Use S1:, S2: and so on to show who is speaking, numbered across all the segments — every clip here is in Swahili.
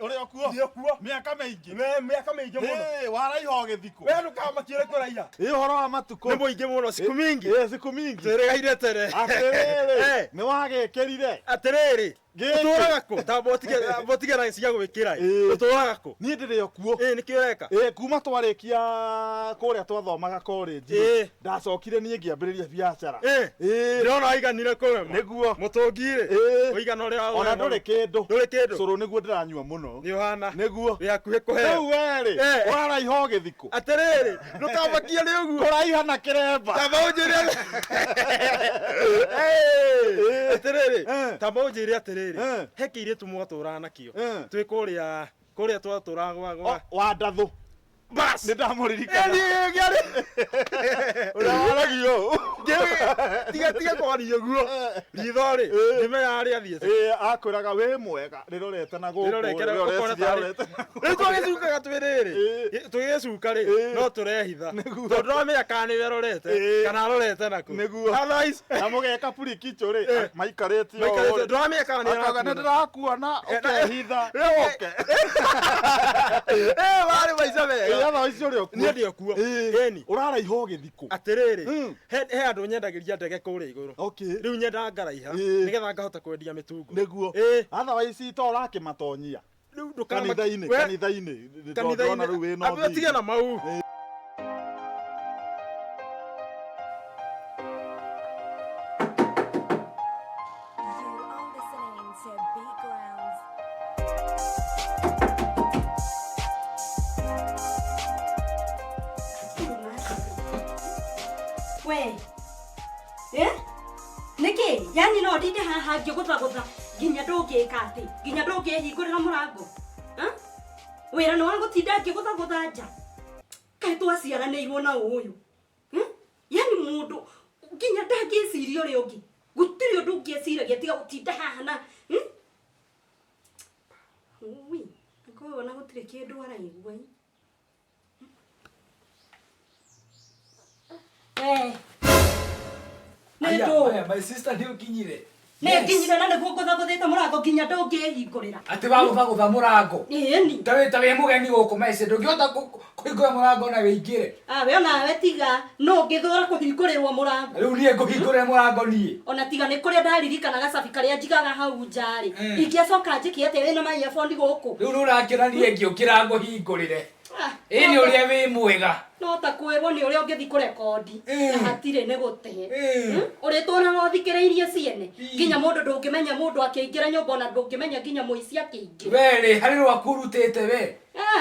S1: ore okuo miaka mingi muno waraiho githiko
S2: we nukama kire kuraiha
S1: horo wa matuko
S2: ni muingi muno siku mingi
S1: siku mingi
S2: tweregaire tere
S1: atiriri ni wagekirire
S2: atiriri uturaga ku ta botige na cia gwikira uturaga ku
S1: ni ndire okuo
S2: ni kioreka
S1: kuma twarikia kuria twathomaga college ndacokire ni ngiambiriria biacara
S2: ndona aiganire kuwe
S1: niguo
S2: mutungire uigana uri
S1: ona nduri kindu curu niguo ndiranyua muno
S2: ni uhana
S1: niguo
S2: ri akuhe kuhe
S1: riu weri waraiho githiko
S2: atiriri ndukamakia ri uguo
S1: kuraiha na kiremba
S2: tamba unjire atiriri tamba unjire atiriri hekire tumwatura nakio twikuria kuria twaturagwa
S1: wa ndathu bas nindamuririkana
S2: giari
S1: uraragio
S2: tiga kwariyo guo ritho ri ndimenya ari athie
S1: akwiraga we mwega rirorete na guku
S2: rirorete twagicukaga twiriri tugicuka ri no turehitha tondu ndamenya kana ni werorete kana arorete naku otherwise
S1: namugeka purikicho ri maikarete
S2: ndamenya kana ni
S1: akaga ndirakuona ukehitha oke
S2: wari maica wega
S1: yaba icio ri okuo
S2: ni ndio kuo eni
S1: uraraiho githiko
S2: atiriri he andu nyendagiria ndege kuria iguru riu nyenda ngaraiha nigetha ngahota kwendia mitungo
S1: niguo otherwise to rakimatonyia
S2: riu
S1: kanitha-ini ndona riu we no
S2: abitige na mau
S3: we niki yani no ndinde haha ngigutha ginya ndungika ati ginya ndungihingurira murango wira no wangutinda ngigutha nja kae twaciaranirwo na uyu yani mundu ginya ndangiciria uri ungi gutiri undu ngiciragia tiga gutinda haha na ui ngo wana gutiri kindu araigua
S4: my sister ndio kinyire.
S3: Ne kinyire na niguo guthaguthita murango ginya ndungihingurira.
S4: Ati bagutha murango.
S3: Ni.
S4: Tawe mugeni guku maice ndungihota kuhingura murango na weingire.
S3: We ona we tiga no ngithura kuhingurirwo murango.
S4: Riu nie kuhingurira murango nie.
S3: Ona tiga ni kuria ndaririkana gacabi karia njigaga hau njari. Ingĩcoka njiki ate wena mai ephone guku.
S4: Riu nurakira nie ngiukira nguhingurire. Ini uria wi mwega.
S3: No ta kwirwo ni uria ungithi kurekodi na hatire ni gute uri twana gothikiriirie ciene ginya mundu ndungimenya mundu akiingira nyumba na ndungimenya ginya muici akiingira
S4: weri hari rwakurutite we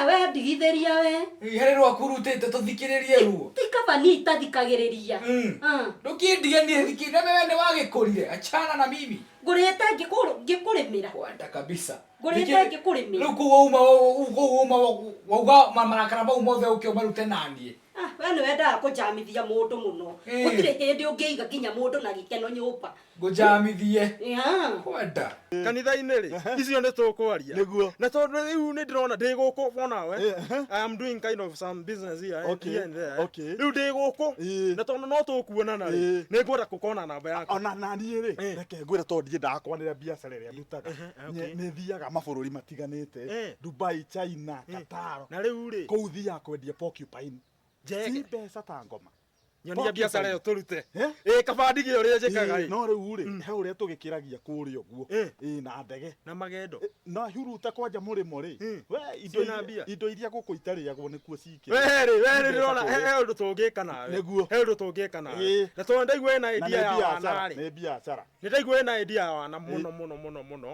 S3: we ndigithiria we
S4: hari rwakurutite tuthikiririe ruo
S3: tikabani itathikagiriria
S4: ndukindige ni thikire wewe ni wagikurire achana na mimi
S3: ngurite ngikurimira
S4: kwenda kabisa
S3: ngurite ngikurimira
S4: riu kuuma wauga marakara mau mothe ukio marute nanie
S3: we ni wendaga kujamithia mundu muno gutire hindi ungiiga ginya mundu na gikeno nyumba
S4: ngujamithie kwenda
S2: kanitha-ini ri icio ni tukwaria
S1: niguo
S2: na tondu riu ni ndirona ndi guku bona we I am doing kind of some business here and there riu ndi guku na tondu no tukuonana ri ni ngwenda gukona namba yaku
S1: ona nani ri reke ngwira tondu ndiendaga kwanira biacara iria ndutaga ni thiaga mabururi matiganite Dubai, China, Qatar
S2: na riu ri
S1: kuu thia kwendia porcupine si pesa ta ngoma
S2: nyonia biacara yo turute kabandi gi uria njikaga
S1: no riu ri he uria tugikiragia kuri uguo na ndege
S2: na magendo
S1: na huruta kwanja murimo ri we indo iria guku itariagwo nikuo cike
S2: weri ndona he undu tungika nawe he undu tungika nawe na tondu ndaigua na idea ya wana ri
S1: ni biacara
S2: ni ndaigua na idea ya wana muno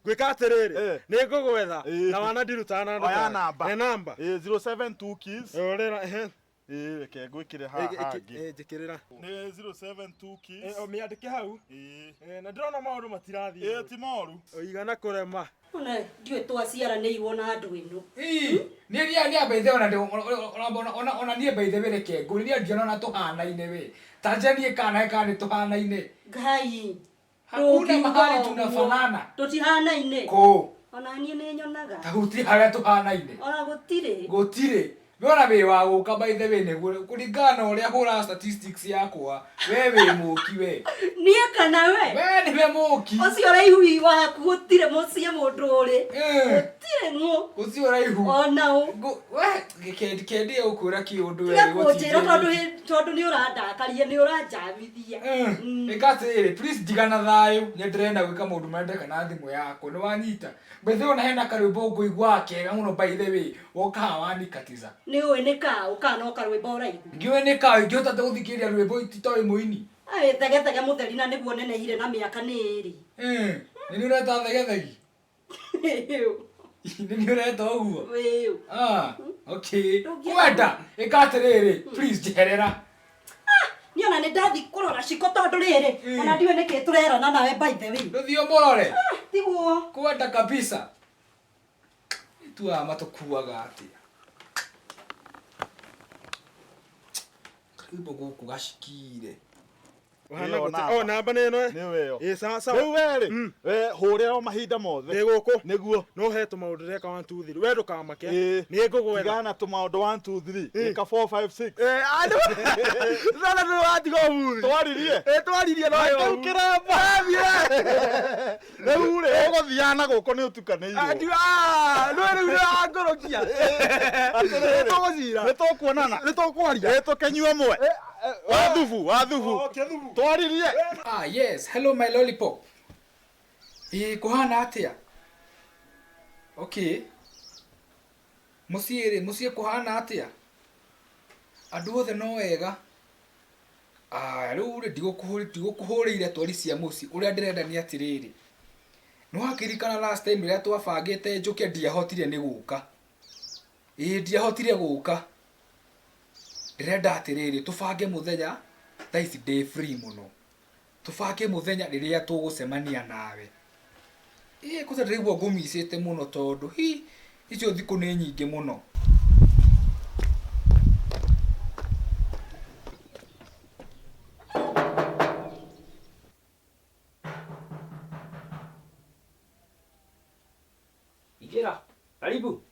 S2: gwika atiriri ni ngugwetha na wana ndiruta na namba
S1: 072 keys
S2: orera
S1: reke ngwikire haha
S2: njikirira
S1: ni 072 keys
S2: miandike hau na ndirona maundu matirathie
S1: ti moru
S2: oigana kurema
S3: ona ndiwe twaciaranirwo na andu ino
S4: ni ria baithe ona nie baithe we reke nguriria ndiona na tuhanaine we tanjanie kana tuhanaine
S3: ngai
S4: hakuna mahali tunafanana
S3: tutihanaine
S4: ko
S3: ona nie ni nyonaga
S4: tahuti haria tuhanaine
S3: ona gutire
S4: Wona we wa guka by the way neguo kuringana uria hura statistics yakwa we muki we
S3: nie kana we
S4: ni we muki
S3: ucio raihu waku gutire mucie mundu uri gutire ngo
S4: ucio raihu
S3: ona
S4: we kendi ukura kiundu we
S3: gutire tondu ni urandakaria ni uranjamithia
S4: ikatire please digana thayo ni ndrenda gwika mundu mandeka na thimu yako ni wanyita bethe ona hena karwimbo ngũigua kega muno by the way woka wani katiza
S3: ni uwe nika ukana ukarwimbo uraihu
S4: ngiwe nika ngihota guthikiria rwimbo ititoi muini
S3: ai thege mutheri na niguo neneire na miaka niri
S4: ni ureta thege ni ureta uguo okay kwenda ikatiriri please jerera
S3: ni ona ni ndathi kurora ciko tondu riri ona ndiwe niki turerana nawe by the way
S4: nduthio morore
S3: tiguo
S4: kwenda kabisa tu amatokuaga atia karibu guku gashikire
S2: namba nä ä
S1: no we hurira o mahinda mothe
S2: nä gå kå
S1: niguo
S2: no he tå maå ndå reka 1 2 3 we ndå kamake nä ngå gwetha
S1: gana tå maå ndå 1 2 3 ika 4 5 6
S2: nona nä watiga å
S1: twaririe
S2: twaririe
S1: rä u rä å gå thiana gå kå nä å tukanä irwo
S2: nä rä u nä wangå rå kia nä tå gå cira
S1: nä tå kuonana
S2: nä tå kwaria
S1: nä tå kenyua mwe wathubu twaririe
S4: yes hello my lollipop kuhana atia okay mucie kuhana atia andu othe no wega riu ndigũkũhũrĩire twari cia muci uria ndirenda ni atiriri no hakirikana last time ria twabangite njuke ndiahotire ni guka ndiahotire guka ndirenda atiriri tubange muthenya taici day free muno tubange muthenya riria tugucemania nawe kuza ndirigua ngumicite muno tondu icio thiku ni nyingi muno
S5: Ikira karibu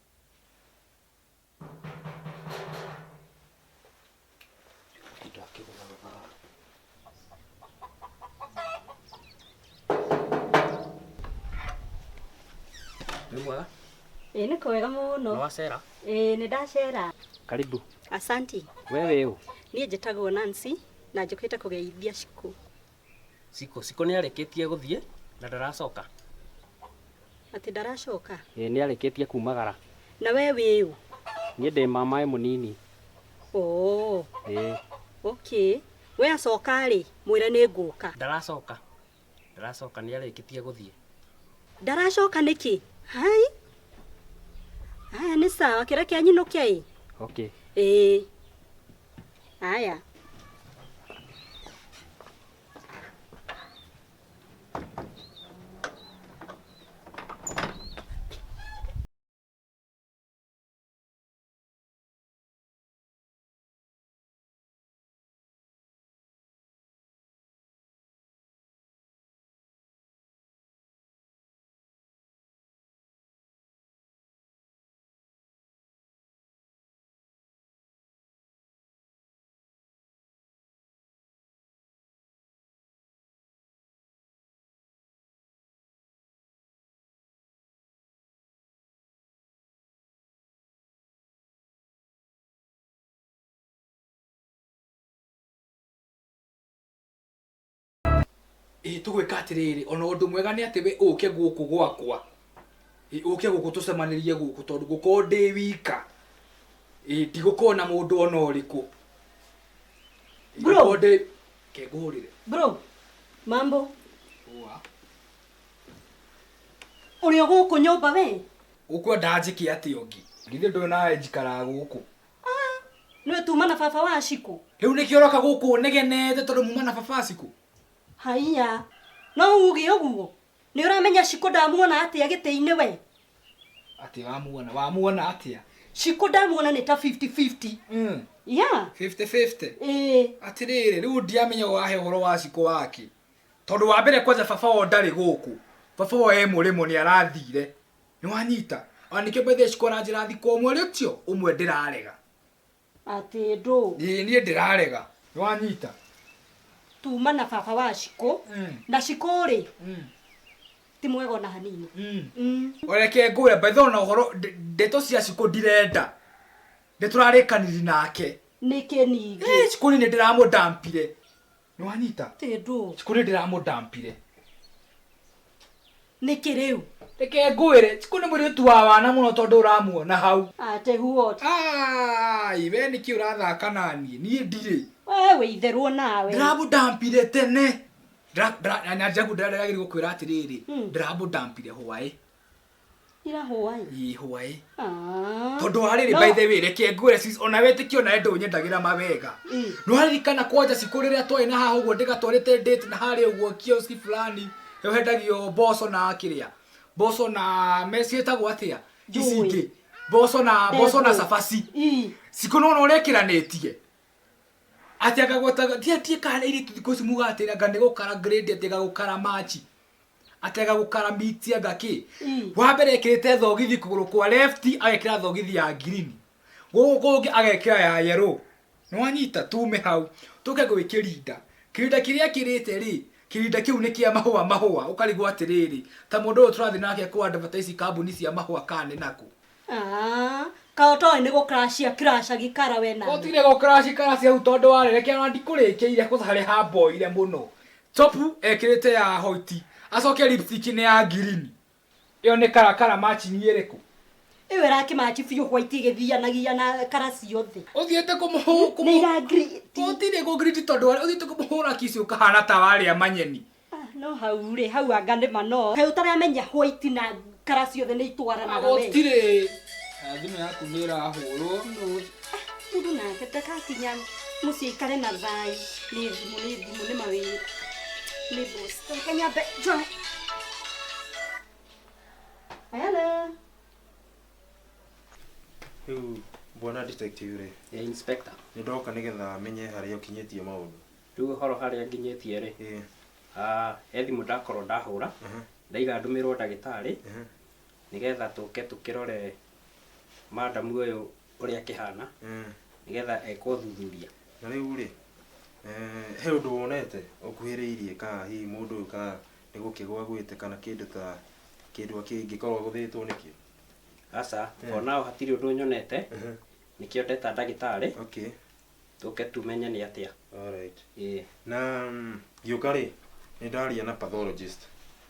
S3: ni kwega muno
S5: wacera
S3: ni ndacera
S5: karibu
S3: asanti
S5: wewe u
S3: nie njitagwo Nancy na njukite kugeithia
S5: Siko ni areketie guthie na ndaracoka
S3: ati ndaracoka
S5: ni areketie kumagara
S3: na wewe u
S5: nie ndi mamae munini
S3: okay we acoka ri mwira ni nguka
S5: ndaracoka ni areketie guthie
S3: ndaracoka niki hai aya ni sawa kira kia nyinuke
S5: okay
S3: aya
S4: tugwika atiriri ona undu mwega ni ati we uke guku gwakwa uke guku tucemanirie guku tondu guko ndi wika ndigukona mundu ona uriku
S3: bro
S4: kegurire
S3: bro mambo uri guku nyumba we
S4: ukwenda njiki ati ongi ngithe ndu nawe njikara guku
S3: no tuma na baba wa Ciku
S4: riu nikioroka guku negenete tondu muma na baba Ciku
S3: haiya no ugi uguo ni uramenya Ciku ndamuona atia giti-ini we
S4: ati wamuona atia
S3: Ciku ndamuona ni ta 50-50 yeah
S4: 50-50 atiriri riu ndiamenya wahe horo wa Ciku waki tondu wa mbere kwanza baba o ndari guku baba o murimo ni arathire ni wanyita anikio bethe Ciku na njira thiko umwe ritio umwe ndirarega
S3: Ati ndo.
S4: Nie ndirarega. Wanyita.
S3: Tuma na baba wa Shiko. Na Shiko ri. Ti mwega ona hanini.
S4: Oreke ngure baitho na uhoro ndeto cia Shiko ndirenda. Ndeturarikaniri nake.
S3: Nike ningi.
S4: Shiko ni ndiramudampire. Ni wanyita.
S3: Ti ndo.
S4: Shiko ni ndiramudampire.
S3: Niki riu.
S4: Reke ngwire, Shiko ni mwiritu wa wana muno tondu uramuona hau.
S3: Ate huot.
S4: Iwe niki urathaka nanie, nie ndiri.
S3: Wewe itherwo nawe.
S4: Ndiramudampire tene. Ndagiri gukwira atiriri. Ndiramudampire hwae.
S3: Ira hwae.
S4: Hwae.
S3: Tondu
S4: hariri by the way reke ngwire sis ona wetikio na endo nyendagira mawega. No haririkana kwanja Shiko riria twai na haha uguo ndigatwarite date na hari uguo kioski fulani. Yo hendagio boso na akiria. Boso na Messi etagwo atia. Icingi. Boso na safasi. Shiko no urekiranetie. Ati akagwata tie kana iri tutikosi mugatira ngane gukara grade ati gukara match. Ati gukara meet ya gaki. Wa mbere ekirite thogithi kuguru kwa left agekira thogithi ya green. Gugu agekira ya yellow. No wanyita tume hau. Tuke gwikirinda. Kirinda kiria kirite ri. Kirinda kiu ni kia mahua ukarigwo atiriri. Ta mundu turathi nake ku advertise kambuni cia mahua kane nako.
S3: Kaoto ni gukrashia crash agikara we na.
S4: Otire gukrashia crash au tondu wari reke ona ndikurikiire kuthare ha boire muno. Topu ekirite ya hoiti. Acoke lipstick ni ya green. Iyo ni karakara match ni iriku.
S3: Iwe raki match fiyo white githianagia na karasi yothe.
S4: Uthiete kumuhu
S3: Ni ya green.
S4: Otire go green tondu wari uthiete kumuhura kisi ukahana ta wari amanyeni.
S3: No haure hau agande mano. He utaramenya white na karasi yothe ni itwaranaga we.
S4: Otire thimo yaku ni irahurwo.
S3: Mundu nake takakinya muci kare na thai. Ni thimu ni mawiri. Ni boss. Kenya be joy. Hello.
S2: Bwana detective ri.
S5: Inspector.
S2: Ni ndoka nigetha menye haria ukinyetie maundu.
S5: Riu horo haria nginyetie ri. Thimu ndakorwo ndahura. Ndaiga ndumirwo ndagitari. Nigetha tuke tukirore madam uyu uria kihana. Nigetha ekothuthuria.
S2: Na riu ri he undu wonete ukuhiriirie ka hi mundu ka nigukigwa gwite kana kindu ta kindu kingikorwo guthitwo niki.
S5: Asa, for now hatiri undu nyonete. Nikio ndeta ndagitari.
S2: Okay.
S5: Tuke tumenye ni atia.
S2: All right. Na giukari ni ndaria na pathologist.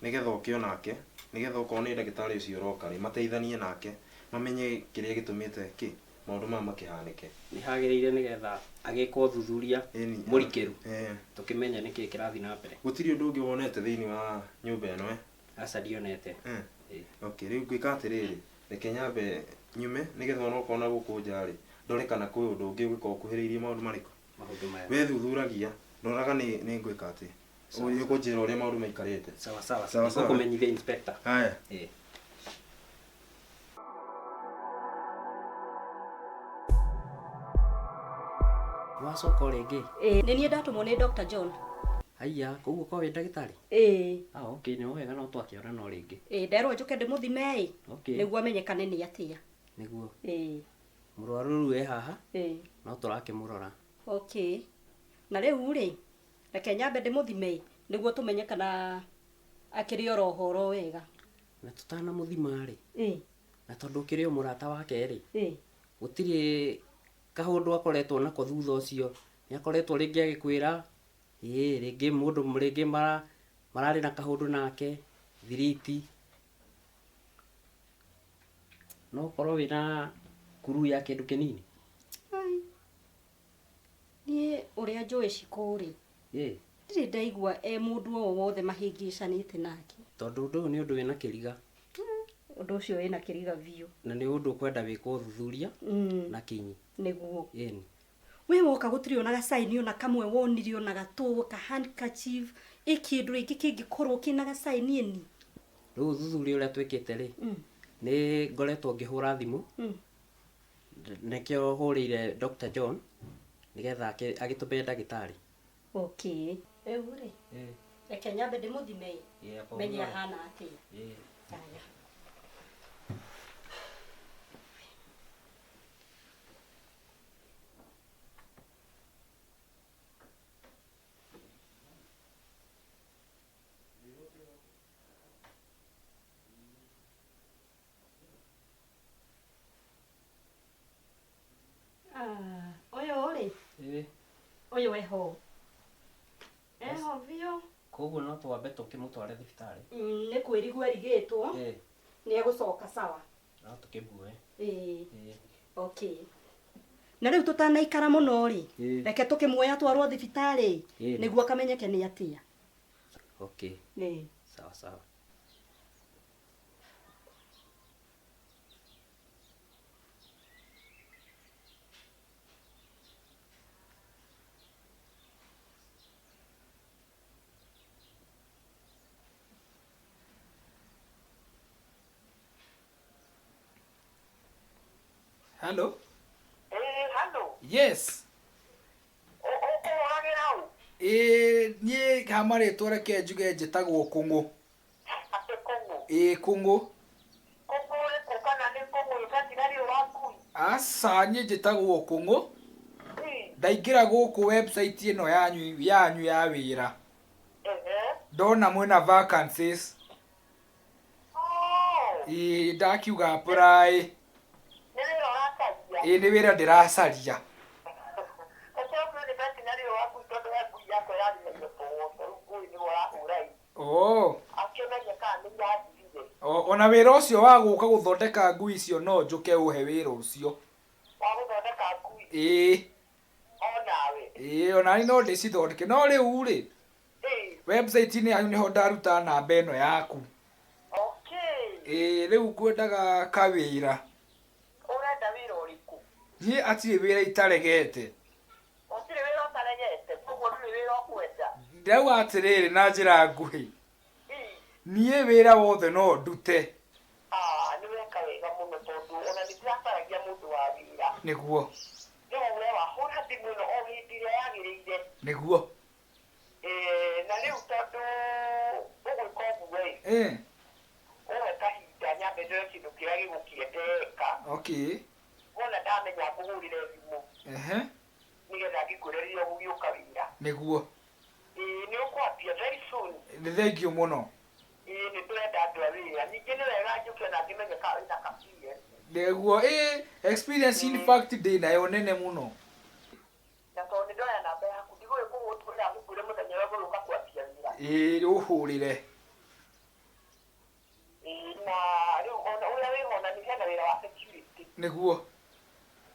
S2: Nigetha ukionake, nigetha ukone ndagitari ucio roka ri mateithanie nake, mamenye kiria gitumite ki maundu ma makihanike.
S5: Ni hagirire nigetha agikwo thuthuria murikiru. Tukimenya niki kirathi na mbere.
S2: Gutiri undu ungi wonete thiini wa nyumba eno
S5: Asa dionete.
S2: Okay, riu gwika atiriri. Reke nyambe nyume nigetha ona ukona guku njari. Ndorekana kwi undu ungi gwika ukuhiriirie maundu mariku.
S5: Maundu maya.
S2: We thuthuragia, ndoraga ni ngwika ati. Uyu kunjira uria maundu maikarite.
S5: Sawa. Ukumenyithia inspector.
S2: Haya.
S5: Wacoka ringi?
S3: Ni nie ndatumwo ni Dr. John.
S5: Haiya, koguo kwa we ndagitari? Okay, ni wega no twakiona no ringi.
S3: Nderwo njuke ndimuthime
S5: Okay.
S3: niguo amenyekane ni atia.
S5: Niguo. Murwaru ru haha? No turakimurora.
S3: Okay. Na riu ri reke nyambe ndimuthime niguo tumenye kana akiri oro horo wega.
S5: Na tutana muthima ri. Na tondu kiri murata wake ri. Gutiri kahundu akoretwo nako thutha ucio. Ni akoretwo ringi agikwira ringi mundu ringi marari na kahundu nake thiriti. No korwo wina kuru ya kindu kinini.
S3: Ni uria njui Shiko ri. Ndiri ndaigua mundu o wothe mahingicanite nake.
S5: Tondu undu ni undu wina kiriga.
S3: Undu ucio wina kiriga biu.
S5: Na ni undu kwenda wiko thuthuria na kinyi.
S3: Niguo.
S5: Yeni.
S3: We woka gutiri ona gasaini ona kamwe wonirio na gatu ka handkerchief ikindu ringi kingikorwo kina gasaini ni.
S5: Riu thuthuria uria twikite ri. Ni ngoretwo ngihura thimu. Nekio hurire Dr. John nigetha agitupe ndagitari.
S3: Okay. Uri. Reke nyambe ndimuthime. Menye hana atia. Haya. Uyu eho. Eho biũ.
S5: Koguo no twambe tũkĩmũtware thibitarĩ.
S3: Nĩ kwĩrigwo erigĩtwo. Nĩ egũcoka sawa.
S5: No tũkĩmuoe.
S3: Okay. Na rĩu tũtanaikara mũno rĩ. Reke tũkĩmuoya atwarwo thibitarĩ nĩguo akamenyeke nĩ atĩa.
S5: Okay. Sawa sawa.
S4: Hello?
S6: Hello?
S4: Yes.
S6: Ũragĩra ũ?
S4: Niĩ kamarĩtwo reke njuge njĩtagwo Kũng'ũ.
S6: Atĩ Kũng'ũ?
S4: Kũng'ũ.
S6: Kũng'ũ rĩkũ kana nĩ Kũng'ũ ĩgatigari wa ngui?
S4: Aca niĩ njĩtagwo Kũng'ũ. Ndaingĩra gũkũ website ĩno yanyu ya wĩra. Ndona mwĩna vacancies. Ndakiuga apply.
S6: Nĩ wĩra ũracaria?
S4: Nĩ wĩra ndĩracaria. Ona wĩra ũcio wa gũka gũthondeka ngui icio no njũke ũhe wĩra ũcio.
S6: Wa gũthondeka ngui?
S4: Ona ni no ndĩcithondeke no rĩu rĩ. Website-inĩ yanyu nĩho ndaruta namba ĩno yaku. Rĩu ngwendaga kawĩra.
S6: Ũrenda wĩra ũrĩkũ?
S4: Niĩ atirĩ wĩra itaregete.
S6: Ũtirĩ wĩra ũtaregete? Koguo ndũrĩ wĩra ũkwenda?
S4: Ndĩrauga atĩrĩrĩ na njĩra nguhĩ. Niĩ wĩra wothe no ndute.
S6: Nĩ weka wega mũno tondũ ona nĩndĩrataragia mũndũ wa wĩra.
S4: Nĩguo.
S6: Rĩu we wahũra thimũ ĩno o hĩndĩ ĩrĩa yagĩrĩire.
S4: Nĩguo.
S6: Na rĩu tondũ ũgwĩka ũguo-ĩ, ũhe kahinda nyambe ndoe kĩndũ kĩrĩa gĩgũkĩendeka. Wona ndamenya ngũhũrĩre thimũ nĩgetha ngĩkwĩre rĩrĩa ũgũgĩũka wĩra.
S4: Nĩguo.
S6: Nĩ ũkwambia very soon.
S4: Nĩ thengiũ mũno.
S6: Nĩ tũrenda andũ a wĩra. Ningĩ nĩ wega njũke na ngĩmenye kana wĩna experience.
S4: Nĩguo. Experience in fact ndĩnayo nene mũno.
S6: Na tondũ nĩndoya namba yaku ndigũgĩkũhũrĩra ngũkwĩre mũthenya ũrĩa ũgũgĩũka kwambia wĩra.
S4: Ũhũrĩre.
S6: Na rĩu ona ũrĩa wĩhona nĩ hena wĩra wa security.
S4: Nĩguo.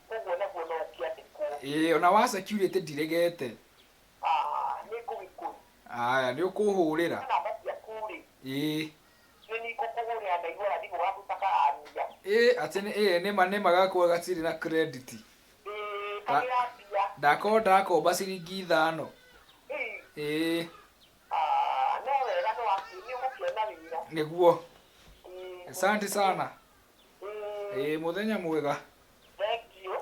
S6: Koguo naguo no ũkĩandĩkwo.
S4: Ona wa security ndiregete.
S6: Nĩ ngũgĩkũri.
S4: Aya nĩ ũkũhũrĩra.
S6: Namba ciaku-rĩ.
S4: Nĩ
S6: ngũkũhũrĩra ndaigua thimũ gaku ta karania.
S4: Atĩ nĩma gakwa gatirĩ na credit.
S6: Kagĩrambia.
S4: Ndakorwo ndakomba ciringi 5.
S6: No wega nĩ ũgũkĩona wĩra.
S4: Nĩguo. Asante sana. Mũthenya mwega.
S6: Thank you.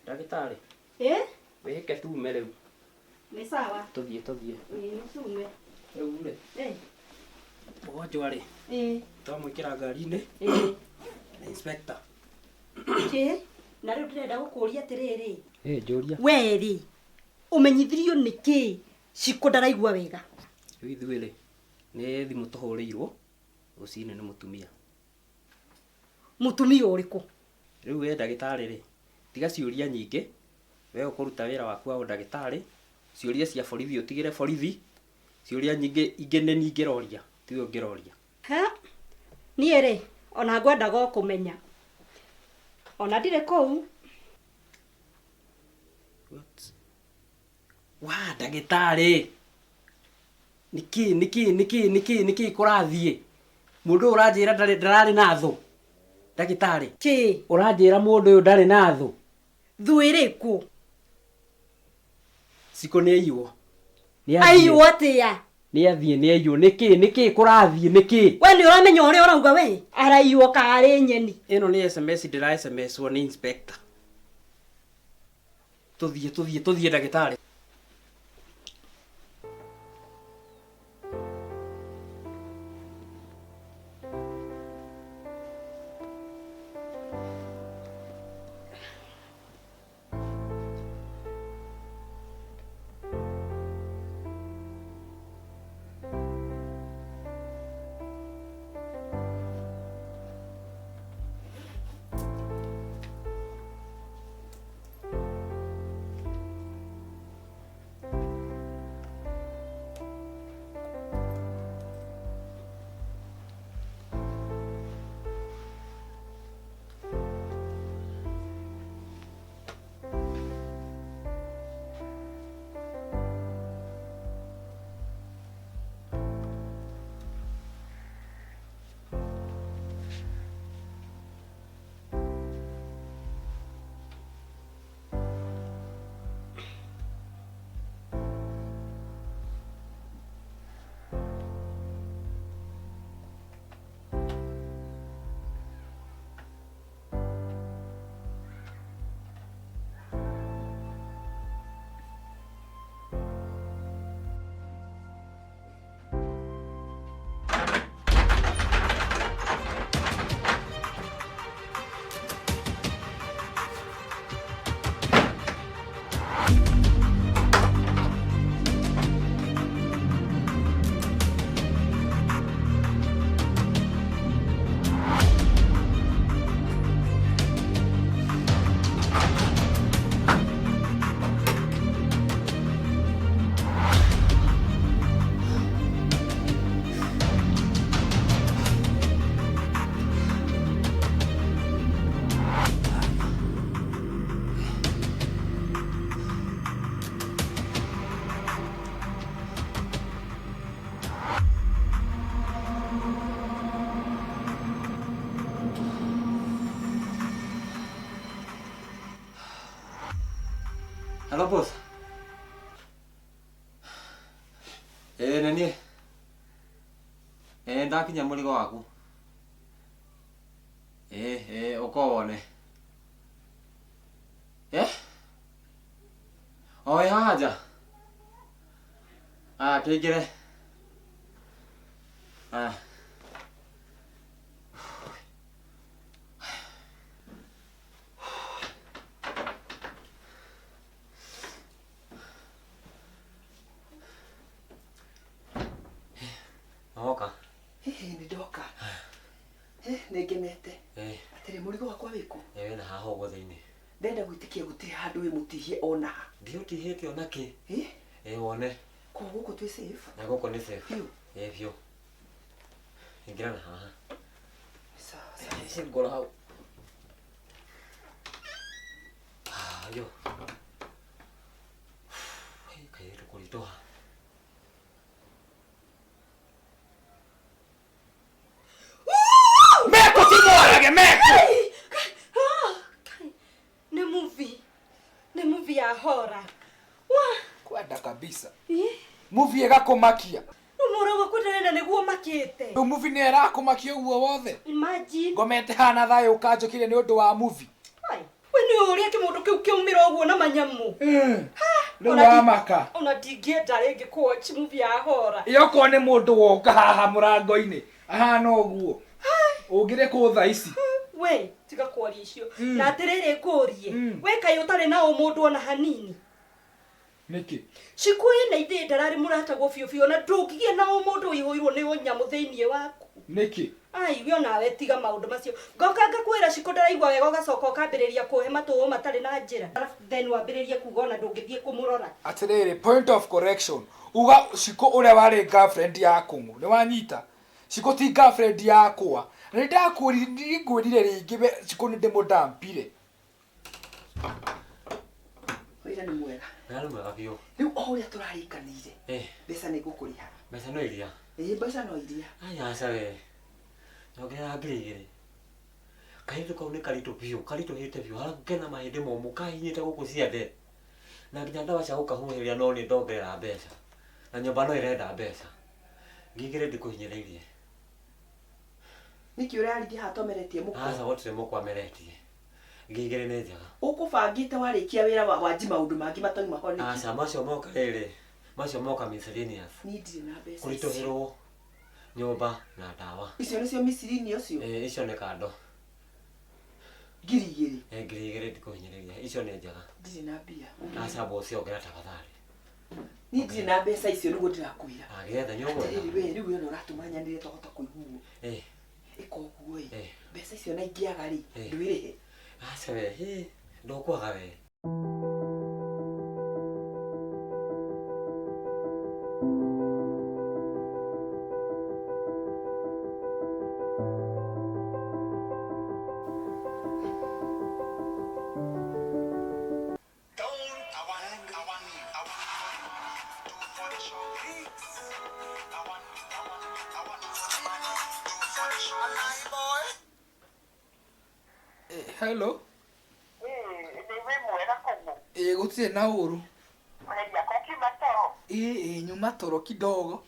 S5: Ndagĩtarĩ. Wĩhĩke tume rĩu.
S3: Nĩ sawa.
S5: Tũthiĩ.
S3: Nĩ tume.
S5: Rĩu rĩ. Mũgonjwa rĩ. Twamwĩkĩra ngari-inĩ. Inspector.
S3: Na rĩu ndĩrenda gũkũria atĩrĩrĩ.
S5: Njũria.
S3: We rĩ. Ũmenyithirio nĩkĩ Cikũ ndaraigua wega?
S5: Rĩu ithuĩ rĩ. Nĩ thimũ tũhũrĩirwo. Rũcinĩ nĩ mũtumia.
S3: Mũtumia ũrĩkũ?
S5: Rĩu we ndagĩtarĩ rĩ. Tiga ciũria nyingĩ. We ũkũruta wĩra waku wa ũndagĩtarĩ. Ciũria cia borithi ũtigĩre borithi. Ciũria nyingĩ ingĩ nĩ niĩ ngĩroria. Tiwe ũngĩroria.
S3: Niĩ rĩ, ona ngwendaga kũmenya. Ona ndirĩ kũu.
S5: Ndagĩtarĩ. Nĩkĩ kũrathiĩ? Mũndũ ũranjĩra ndararĩ na thũ. Ndagĩtarĩ. Ũranjĩra mũndũ ũyũ ndarĩ na thũ.
S3: Thũ ĩrĩkũ?
S5: Cikũ nĩ aiywo.
S3: Aiywo atĩa?
S5: Nĩ aiywo. Nĩkĩ kũrathiĩ nĩkĩ?
S3: We nĩ ũramenya ũrĩa ũrauga we? Araiywo karĩ nyeni.
S5: Ĩno nĩ SMS ndĩra SMS-wo nĩ inspector. Tũthiĩ ndagĩtarĩ. Hello boss. Nani? Ndakinya mũrigo waku. Ukone. Oi haja. Kĩingĩre. Oka.
S7: Nĩndoka. Nĩngenete. Atĩrĩ mũrigo wakwa wĩkũ?
S5: Wĩna haha ũguo thĩinĩ.
S7: Ndenda gwĩtĩkia gũtirĩ handũ wĩmũtihie ona ha.
S5: Ndiũtihĩte ona kĩ? Wone.
S7: Kũu gũkũ twĩ safe.
S5: Na gũkũ nĩ safe. Biũ. Ingĩra na haha.
S7: Sawa.
S5: Ngora hau. Yo. Kaĩrĩ kũritoha.
S4: Meko timorage meko.
S3: Nĩ movie ya horror.
S4: Kwenda kabisa. Movie ĩgakũmakia.
S3: Mũrũgo kwenda nĩguo makĩte.
S4: Rĩu movie nĩ ĩrakũmakia ũguo wothe.
S3: Imagine.
S4: Ngomete hana thayũ ũkanjũkire nĩ ũndũ wa movie.
S3: We nĩ ũrĩa kĩmũndũ kĩu kĩumĩra ũguo na manyamu.
S4: Rĩu wamaka.
S3: Ona ndingĩenda rĩngĩ kũwatch movie ya horror.
S4: Yoko nĩ mũndũ woka haha mũrango-inĩ. Ahana ũguo. Ũngĩre kũ thaa ici.
S3: We tiga kwaria icio. Na atĩrĩrĩ ngũrie. We kaĩ ũtarĩ na mũndũ ona hanini.
S4: Nĩkĩ?
S3: Cikuĩ na ithe ndararĩ mũratagwo biũ na ndũngĩgĩa na mũndũ ũihũirwo nĩ ũnyamũ thĩinĩ waku.
S4: Nĩkĩ?
S3: We nawe tiga maũndũ macio. Ngoka ngakwĩra ciko ndaraigua wega ũgacoka ũkambĩrĩria kũhe matũũ matarĩ na njĩra. Then wambĩrĩrie kuga ona ndũngĩthiĩ kũmũrora.
S4: Atĩrĩrĩ, point of correction. Uga Ciko ũrĩa warĩ girlfriend ya Kũng'ũ. Nĩ wanyita? Ciko ti girlfriend yakwa. Nĩ ngwĩrire rĩngĩ Ciko nĩ ndĩmũdampire.
S7: Wĩra nĩ mwega.
S5: Nĩ mwega biũ.
S7: Rĩu o ũrĩa tũrarĩkanĩire. Mbeca nĩ ngũkũrĩha.
S5: Mbeca no iria.
S7: Mbeca no iria.
S5: Aca we. Nyongera ngiri igĩrĩ. Kahinda kau nĩ karitũ biũ, karitũhĩte biũ. Harabu kena mahĩndĩ momũ kahinyĩte gũkũ ciothe. Na nginya ndawa cia gũkahũhĩria no nĩ ndongerera mbeca. Na nyũmba no ĩrenda mbeca. Ngigĩre ndĩkũhinyĩrĩirie.
S7: Nĩkĩ ũrarithia hatomeretie mũkwa?
S5: Aca gũtirĩ mũkwa meretie. Ngigĩre nĩ njega.
S7: Ũkũbangĩte warĩkia wĩra wanji maũndũ mangĩ matoima ho nĩkĩ?
S5: Aca macio moka rĩrĩ. Macio moka miscellaneous.
S7: Niĩ ndirĩ na mbeca.
S5: Kũritũhĩrwo nyũmba na ndawa.
S7: Icio nĩcio miscellaneous ũcio?
S5: Icio nĩ kando.
S7: Ngiri igĩrĩ.
S5: Ngiri igĩrĩ ndĩkũhinyĩrĩria. Icio nĩ njega.
S7: Ndirĩ na mbia.
S5: Aca bosi ongera tafadhali.
S7: Niĩ ndirĩ na mbeca icio nĩguo ndĩrakwĩra.
S5: Agĩetha nyũmba.
S7: Rĩu wĩna ũratũma nyanĩre twahota kũiguo. Ĩka ũguo mbeca icio na ingĩaga rĩ ndwĩrĩhe.
S5: Aca we ndũkwaga we.
S4: Hello.
S6: Mwega Kũng'ũ.
S4: Gũtirĩ na ũru.
S6: Kiuburie.
S4: Nyuma toro kidogo.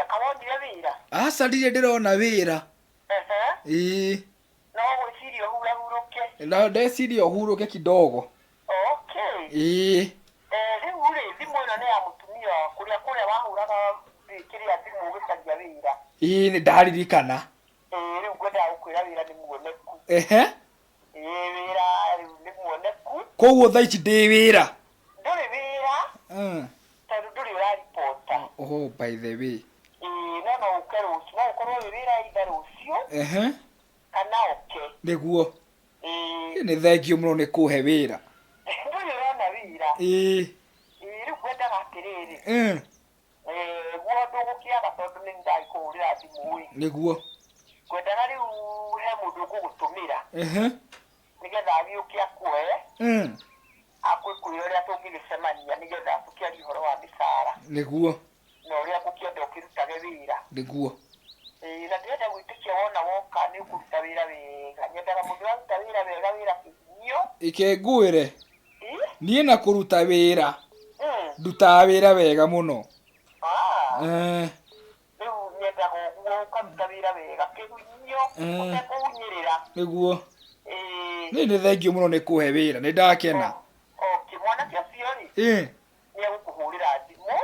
S6: Kawonire wĩra.
S4: Aca ndirĩ ndĩrona wĩra.
S6: No gwĩciria ũhurahurũke.
S4: Na ndeciria ũhurũke kidogo.
S6: Rĩu rĩ thimũ ĩno nĩ ya mũtumia kũrĩa wahũraga kĩrĩa thimũ ũgĩcaria wĩra.
S4: Nĩ ndaririkana.
S6: Rĩu ngwendaga gũkwĩra wĩra nĩ muoneku. Wĩra nĩ muoneku.
S4: Koguo thaa ici ndĩ wĩra.
S6: Ndũrĩ wĩra. Tondũ ndũrĩ ũraripota.
S4: By the way.
S6: No ũke rũciũ. No ũkorwo wĩ wĩra itha rũciũ. Kana ũke.
S4: Nĩguo. Nĩ thengiũ mũno nĩ kũhe wĩra.
S6: Ndũrĩ ũrona wĩra. Rĩu ngwendaga atĩrĩrĩ. Guo ndũgũkĩaga tondũ nĩ ndagĩkũhũrĩra thimũ.
S4: Nĩguo.
S6: Ngwendaga rĩu he mũndũ ngũgũtũmĩra. Nĩgetha agĩũke akuoye. Akwĩkwĩra ũrĩa tũngĩgĩcemania nĩgetha tũkĩarie ũhoro wa mĩcara.
S4: Nĩguo.
S6: Na ũrĩa ngũkĩenda ũkĩrutage wĩra.
S4: Nĩguo.
S6: Na ndĩrenda gwĩtĩkia wona woka nĩ ũkũruta wĩra wega. Nyendaga mũndũ ũraruta wĩra wega, wĩra kĩhinyio.
S4: Ike ngwĩre. niĩ na kũruta wĩra ndutaga wĩra wega mũno.
S6: Rĩu nyendaga ũguo ũkaruta wĩra wega kĩgunyio ũtekũhunyĩrĩra.
S4: Nĩguo. Nĩ thengiũ mũno nĩ kũhe wĩra, nĩ ndakena.
S6: Mwanake ũcio rĩ nĩ egũkũhũrĩra thimũ.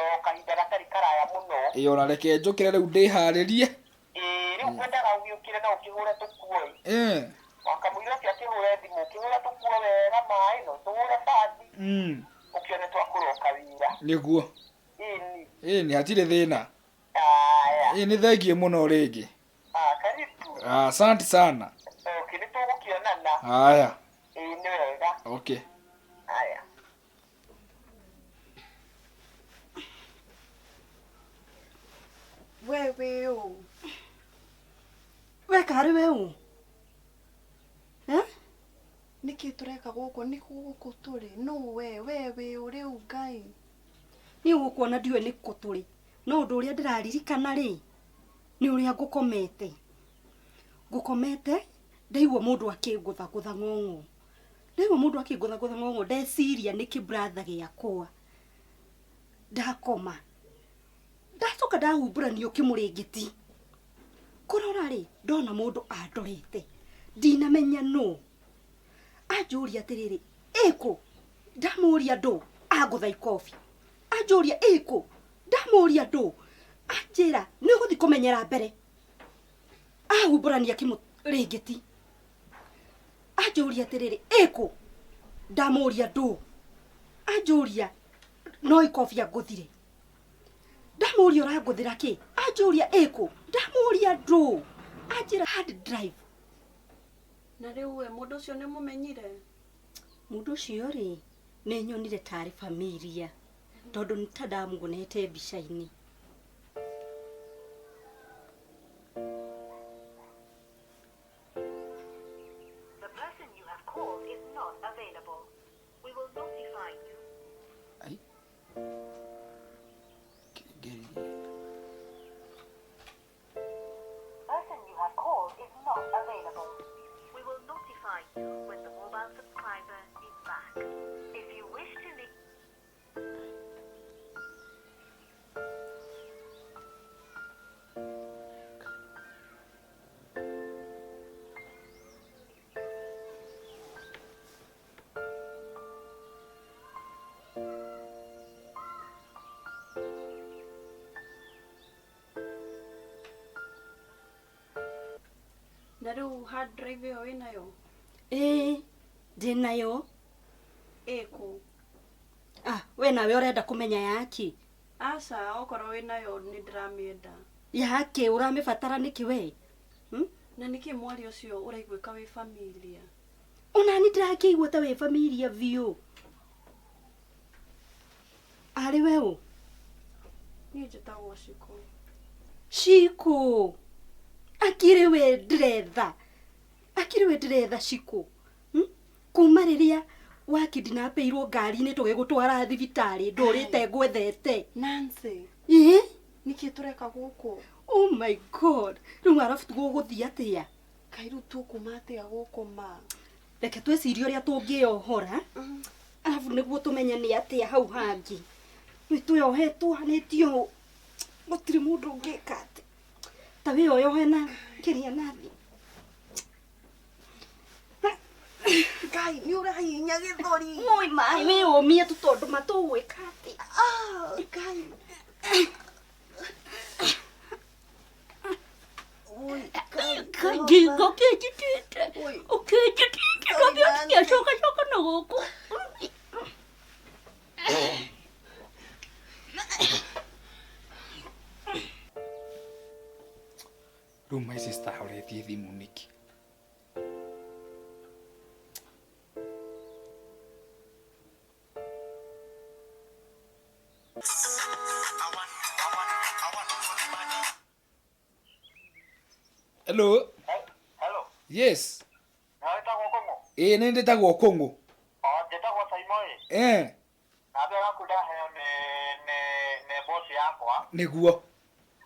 S6: O kahinda gatarĩ karaya mũno.
S4: Ona reke njũkĩre rĩu ndĩharĩrie.
S6: Rĩu kwendaga ũgĩũkĩre na ũkĩhũre tũkuo. Wakamũira ũcio akĩhũre thimũ ũkĩhũre tũkuo wega maĩ no tũhũre bathi. Ũkĩone twakũroka wĩra.
S4: Nĩguo. Nĩ hatirĩ thĩna. Nĩ thengiũ mũno rĩngĩ.
S6: Karibu.
S4: Asante sana.
S6: Nĩ tũgũkĩonana.
S4: Haya.
S6: Nĩ wega.
S4: Okay.
S6: Haya.
S3: Wewe o. We Karey we o.
S8: Niki tureka guku ni guku turi no wewe uri ugai
S3: ni ugukuona ndiwe ni kuturi no undu uria ndiraririkana ri ni uria ngukomete ndaigua mundu akingutha ng'ong'o ndeciria niki brother giakwa ndakoma ndacoka ndahumburanio kimurengeti kurora ri ndona mundu andorete ndinamenya no ajuria atiriri eko ndamuria ndo agutha ikofi ajuria eko ndamuria ndo anjira ni guthi kumenyera mbere ahumburania kimurengeti ajuria atiriri eko ndamuria ndo ajuria no ikofi aguthire ndamuria uraguthira ki ajuria eko ndamuria ndo anjira hard drive.
S8: Na riu we mundu ucio ni mumenyire?
S3: Mundu ucio ri ni nyonire tari familia tondu nitadamugonete bica-ini.
S9: The person you have called is not available. We will notify you.
S4: Ai.
S9: Person you have called is not available. We will notify you when the mobile subscriber is back. If you wish to leave...
S8: Na riu hard drive yo winayo?
S3: Ndinayo.
S8: Eko.
S3: We nawe urenda kumenya yaki?
S8: Aca okorwo winayo ni ndiramienda.
S3: Yaki uramibatara niki we?
S8: Na niki mwari ucio uraigwika wi familia?
S3: Ona ni ndirakiigua ta wi familia biu. Ari we o?
S8: Ni njitagwo Shiko.
S3: Shiko. Akire we ndiretha Shiko. Kuma riria wakidinapeirwo ngari-ini tugigutwara thibitari ndurite ngwethete.
S8: Nancy. Niki tureka guku?
S3: Oh my god. Riu arafu tuguguthia atia?
S8: Kairu tukuma atia guku ma?
S3: Reke twecirie uria tungiohora. Arafu niguo tumenye ni atia hau hangi. Nituyohetwo hanitio. Gutiri mundu ungikate. Ta we oyohe na kiria nathi.
S8: Ngai ni urahinya githori.
S3: Oi mai we omia tutondu matugwikate.
S8: Ngai. Oi,
S3: Kagigo kejitete. Okay, kejitete. Kabia shoka na goku.
S4: Ruma ici citahoretie thimu niki. Hello.
S6: Hello.
S4: Yes.
S6: Ndetagwo Kongo.
S4: Nĩ ndĩtagwo Kongo.
S6: Ndetagwo Saimoi. Na mbere kũndaheo nĩ boss yakwa.
S4: Nĩguo.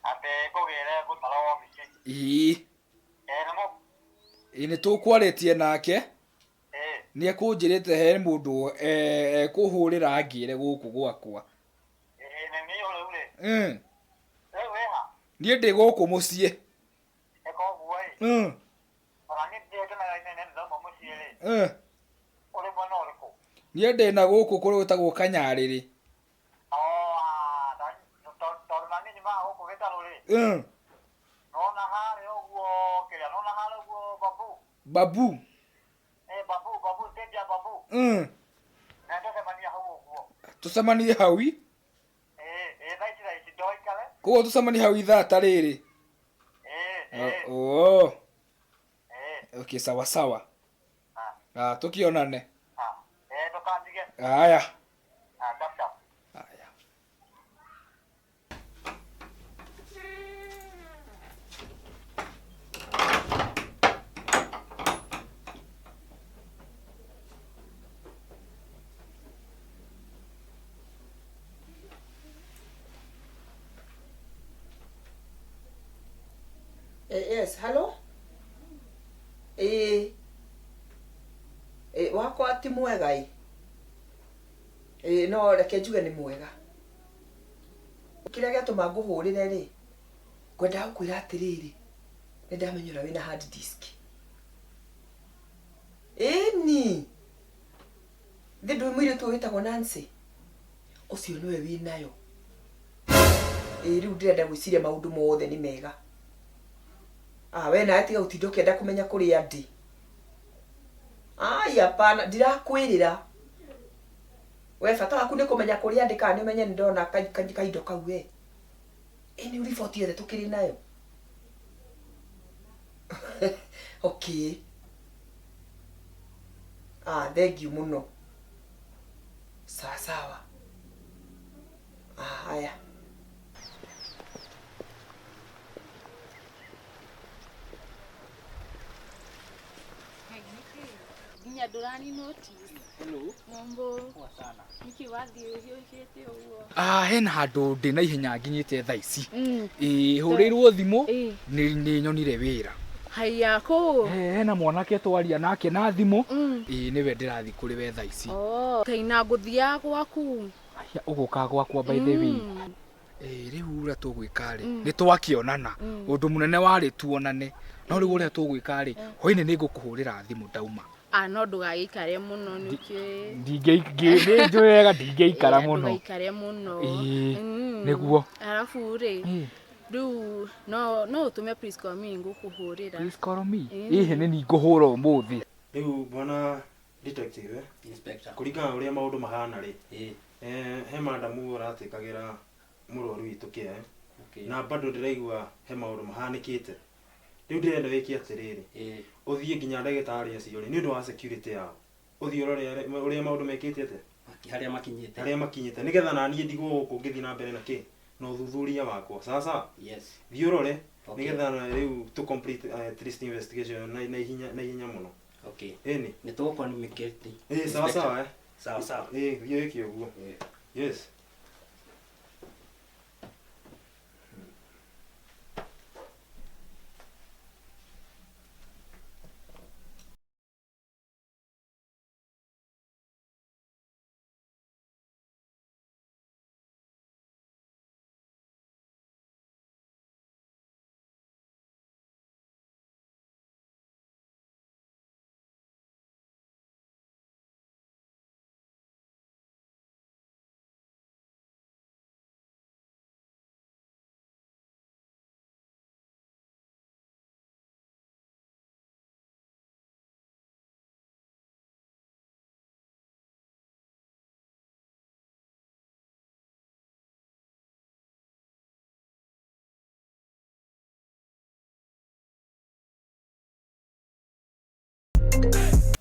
S6: Ate kũgĩre gũtara wabici.
S4: Nĩ tũkwarĩtie nake. nä ekånjärä he må ndå kå hå rä ra ngä re gå kå gwakwa niä ndä gå kå må ciä niä ndä na gå kå kå rä gå tagwo kanyarä rä babu tå cemanie hau koguo tå cemanie hau ithata rä rä okay sawa sawa tå kä onane aya
S7: Yes, hello? Wakwa ti mwega no reke njuge nĩ mwega. Kĩrĩa gĩatũma ngũhũrĩre rĩ, ngwendaga gũkwĩra atĩrĩrĩ, nĩ ndamenyera wĩna hard disk. Ĩni thĩ ndũĩ mũirĩtu wĩtagwo Nancy, ũcio nĩwe wĩnayo. Rĩu ndĩrenda gwĩciria maũndũ mothe nĩ mega. We nawe tiga gũtinda ũkĩenda kũmenya kũrĩa ndĩ. Hapana, ndirakwĩrĩra. We bata waku nĩ kũmenya kũrĩa ndĩ kana nĩ ũmenye nĩ ndona kaindo kau we. Nĩ riboti yothe tũkĩrĩ nayo. Okay. Thengiũ mũno. Sawa sawa. Haya.
S10: Nginya ndurani notice.
S4: Hello.
S10: Mambo.
S4: Poa sana.
S10: Niki wathi uhiũhĩte ũguo.
S4: Hena handũ ndĩ na ihenya nginyĩte thaa ici. Hũrĩirwo thimũ nĩ nyonire wĩra.
S10: Haya kũ?
S4: Hena mwanake twaria nake na thimũ. Nĩwe ndĩrathiĩ kũrĩ we thaa ici.
S10: Kaina ngũthiaga gwaku.
S4: Ũgũka gwakwa by the way. Rĩu ũrĩa tũgwĩka rĩ, nĩ twakĩonana ũndũ mũnene warĩ tuonane, no rĩu ũrĩa tũgwĩka rĩ, hwainĩ nĩ ngũkũhũrĩra thimũ ndauma.
S10: No ndũgagĩikare mũno nĩkĩĩ.
S4: Ndingĩ wega ndingĩikara mũno.
S10: Ndũgaikare mũno.
S4: Nĩguo.
S10: Arabu rĩ, rĩu no ũtũme please call me ngũkũhũrĩra.
S4: Please call me? Nĩ niĩ ngũhũra ũmũthĩ.
S2: Rĩu bwana detective inspector, kũringana ũrĩa maũndũ mahana rĩ, he madamu ũratĩkagĩra mũrwaru witũ kĩe, na bado ndĩraigua he maũndũ mahanĩkĩte. Rĩu ndĩrenda wĩke atĩrĩrĩ, ũthiĩ nginya ndagĩtarĩ acio rĩ, nĩ ũndũ wa security yao, ũthiĩ ũrore ũrĩa maũndũ mekĩte atĩa, harĩa makinyĩte, nĩgetha naniĩ ndigwo gũkũ ngĩthiĩ na mbere na kĩ na ũthuthuria wakwa. Sasa thiĩ ũrore nĩgetha rĩu to complete at least investigation na ihenya mũno. Ĩni
S5: nĩ tũgũkũnimĩkĩte.
S2: Sawa sawa
S5: sawa.
S2: Thiĩ wĩke ũguo. Yes.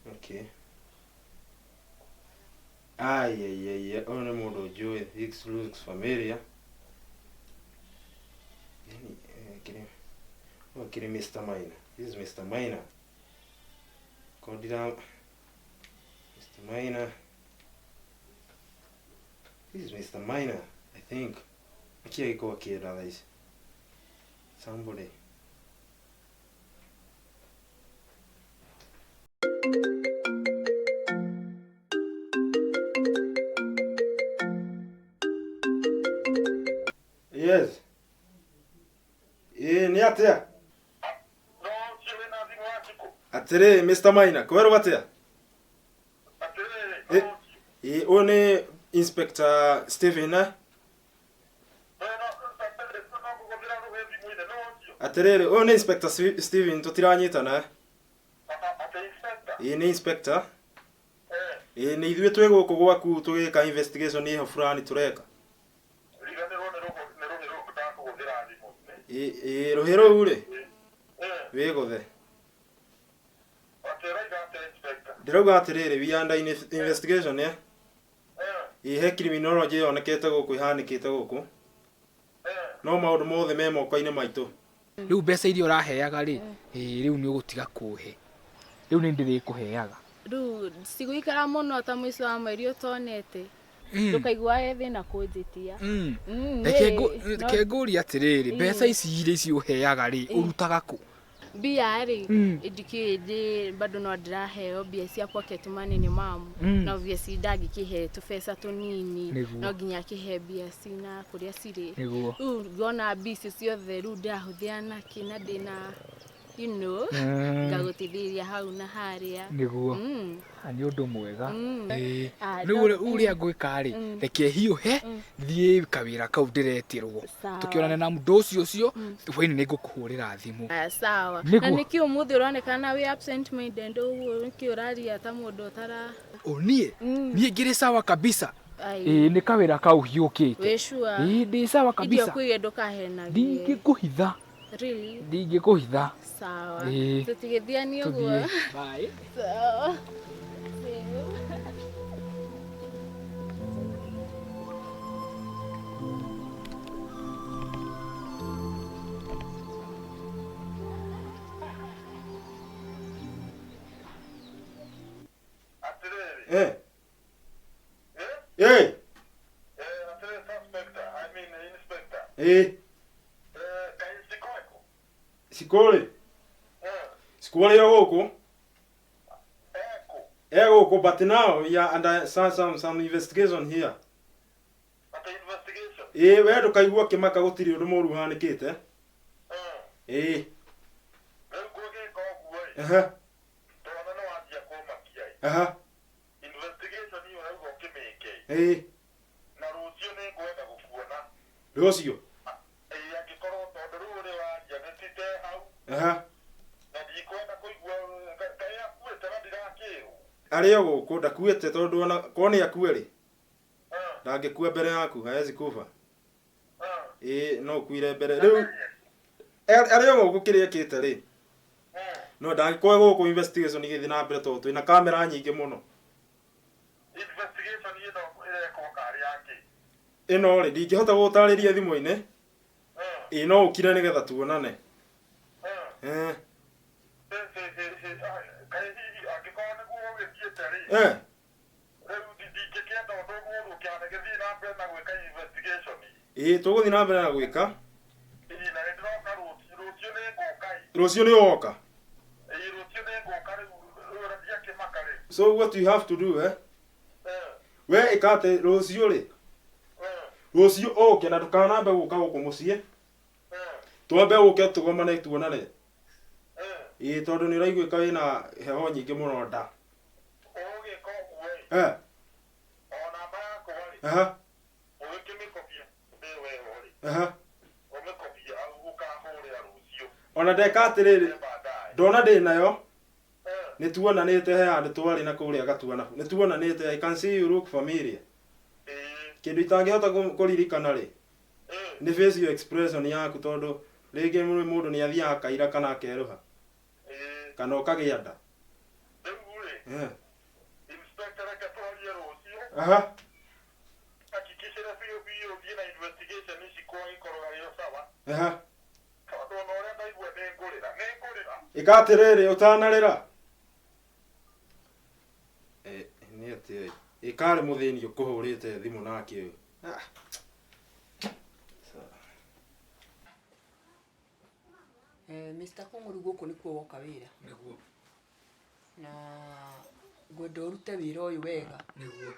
S2: Okay. Ay. Oh, no more joy. It looks familiar. Okay, Mr. Minor. This is Mr. Minor. Call it out. Mr. Minor. This is Mr. Minor, I think. I can't go here, guys. Somebody. atia? Atire Mr. Maina, kwero atia? One Inspector Stephen eh? Atirere, one Inspector Stephen tutiranyitana eh? Ni Inspector. Ni ithuĩ twĩ gũkũ gwaku tũgĩka investigation iho fulani tureka. Rũhĩ rũu rĩ? Wĩ gũthe. Ndĩrauga atĩrĩrĩ, we under investigation eh? He criminology yonekete gũkũ ihanĩkĩte gũkũ. No maũndũ mothe me moko-inĩ maitũ.
S4: Rĩu mbeca iria ũraheaga rĩ, rĩu nĩ ũgũtiga kũhe. Rĩu nĩ ndĩrĩkũheaga.
S10: Rĩu cigũikara mũno ta mũico wa mweri ũtonete. Ndũkaigua thĩna kũnjĩtia.
S4: Reke ngũrie atĩrĩrĩ, mbeca ici iria ici ũheaga rĩ, ũrutaga kũ?
S10: Mbia rĩ, ndikĩndĩ bado no ndĩraheo mbia cia pocket money nĩ mamu. No obviously ndangĩkĩhe tũbeca tũnini, no nginya akĩhe mbia cina kũrĩa cirĩ. Rĩu ngona mbia icio ciothe rĩu ndĩrahũthĩra nakĩ na ndĩna ngagũteithĩrĩria hau na harĩa.
S4: Nĩguo. Nĩ ũndũ mwega. Rĩu ũrĩa ngwĩka rĩ, reke hiũhe thiĩ kawĩra kau ndĩretirwo. Tũkĩonana na mũndũ ũcio hwainĩ nĩ ngũkũhũrĩra thimũ.
S10: Sawa. Na nĩkĩ ũmũthĩ ũronekana wĩ absent minded ũguo nĩkĩ ũraria ta mũndũ ũtara.
S4: Niĩ ngĩrĩ sawa kabisa. Nĩ kawĩra kau hiũkĩte.
S10: Wĩ sure?
S4: Ndĩ sawa kabisa.
S10: Idio kwĩge ndũkahenagie.
S4: Ndingĩkũhitha.
S10: Really?
S4: Ndingĩkũhitha.
S10: Sawa. Tũtigĩthianie ũguo.
S4: Bye.
S10: Sawa.
S2: Sikole. Sikole ya gũkũ. Gũkũ, but now we are under some investigation here. We ndũkaigua kĩmaka gũtirĩ ũndũ mũru ũhanĩkĩte.
S6: Na rũciũ nĩ ngwenda gũkuona.
S2: Rũciũ?
S6: Angĩkorwo tondũ rĩu ũrĩa wanjanĩtĩte hau. Na ndikwenda kũigua Kaĩ akuĩte na ndirakĩrwo.
S2: Arĩ o gũkũ ndakuĩte tondũ ona korwo nĩ akue rĩ. Ndangĩkua mbere yaku, hawezi kufa. No kuire mbere. Rĩu arĩ o gũkũ kĩrĩa ekĩte rĩ. No ndangĩkorwo gũkũ investigation igĩthiĩ na mbere tondũ twĩna kamera nyingĩ mũno.
S6: Investigation ĩno ĩrekwo Karey yake.
S2: Ĩno rĩ, ndingĩhota gũgũtarĩria thimũ-inĩ. No ũkire nĩgetha tuonane.
S6: Angĩkorwo nĩguo ũgĩthiĩte rĩ. Rĩu ndingĩkĩenda ũndũ mũndũ gĩthiĩ na mbere na gwĩka investigation.
S2: Tũgũthiĩ na mbere na gwĩka.
S6: Na nĩndĩroka rũciũ nĩ ngũka.
S2: Rũciũ nĩ woka?
S6: Rũciũ nĩ ngũka rĩu ndiakĩmaka rĩu.
S2: So what you have to do we ĩkate rũciũ rĩ. Rũciũ ũke na ndũkanambe gũka gũkũ mũciĩ. Twambe ũke tũgomane tuonane. Tondũ nĩ ũraiguĩka wĩna heho nyingĩ mũno nda.
S6: Ũgĩka ũguo ĩ. Ona namba yaku rĩ. Ũgĩkĩmĩkobia wewe rĩ. Ũmĩkobia ũkahũrĩra rũciũ.
S2: Ona ndeka atĩrĩrĩ. Ndona ndĩ nayo. Nĩ tuonanĩte he handũ twarĩ na kũrĩa gatuana. Nĩ tuonanĩte. I can see you look familiar. Kĩndũ itangĩhota kũririkana rĩ. Nĩ facial expression yaku tondũ rĩngĩ mũndũ nĩ athiaga kaira kana akerũha. Kana ũkagĩa nda.
S6: Rĩu rĩ. Inspector reke twarie rũciũ. Hakikisha biũ ũthiĩ na investigation ici kwa ikorwo arĩ sawa. Tondũ ona ũrĩa ndaigua nĩ ngũrĩra.
S2: Ĩka atĩrĩrĩ ũtanarĩra. Nĩ atĩ Karey mũthĩni ũkũhũrĩte thimũ nake ũyũ.
S7: Mr. Kũng'ũri gũkũ nĩkuo woka wĩra.
S4: Nĩguo.
S7: Na ngwenda ũrute wĩra ũyũ wega.
S4: Nĩguo.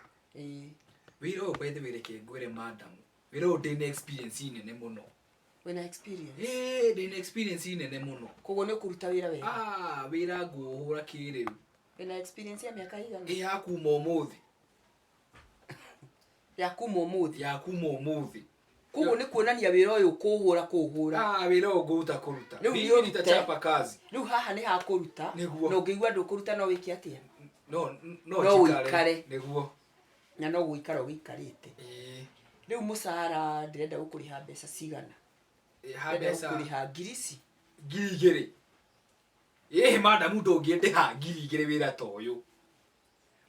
S4: Wĩra ũyũ by the way reke ngwĩre madam. Wĩra ũyũ ndĩ na experience nene mũno.
S7: Wena experience.
S4: Ndina experience nene muno.
S7: Koguo nĩ kũruta wĩra wega.
S4: Wĩra nguhũra kĩrĩu.
S7: Wena experience ya mĩaka igana?
S4: Ya kuma ũmũthĩ.
S7: Ya kuma ũmũthĩ.
S4: Ya kuma ũmũthĩ.
S7: Koguo nĩ kuonania wĩra ũyũ kũhũra.
S4: Wĩra ũyũ ngũruta kũruta. Mimi nitachapa kazi.
S7: Rĩu haha nĩ ha kũruta. Na ũngĩigua ndũkũruta no wĩke atĩa?
S4: No
S7: wĩikare.
S4: Nĩguo.
S7: Na no gũikara ũgĩikarĩte. Rĩu mũcara ndĩrenda gũkũrĩha mbeca cigana?
S4: Mbeca
S7: kũrĩha ngirici.
S4: 2,000. Madam ndũngĩndĩha 2,000 wĩra ta ũyũ.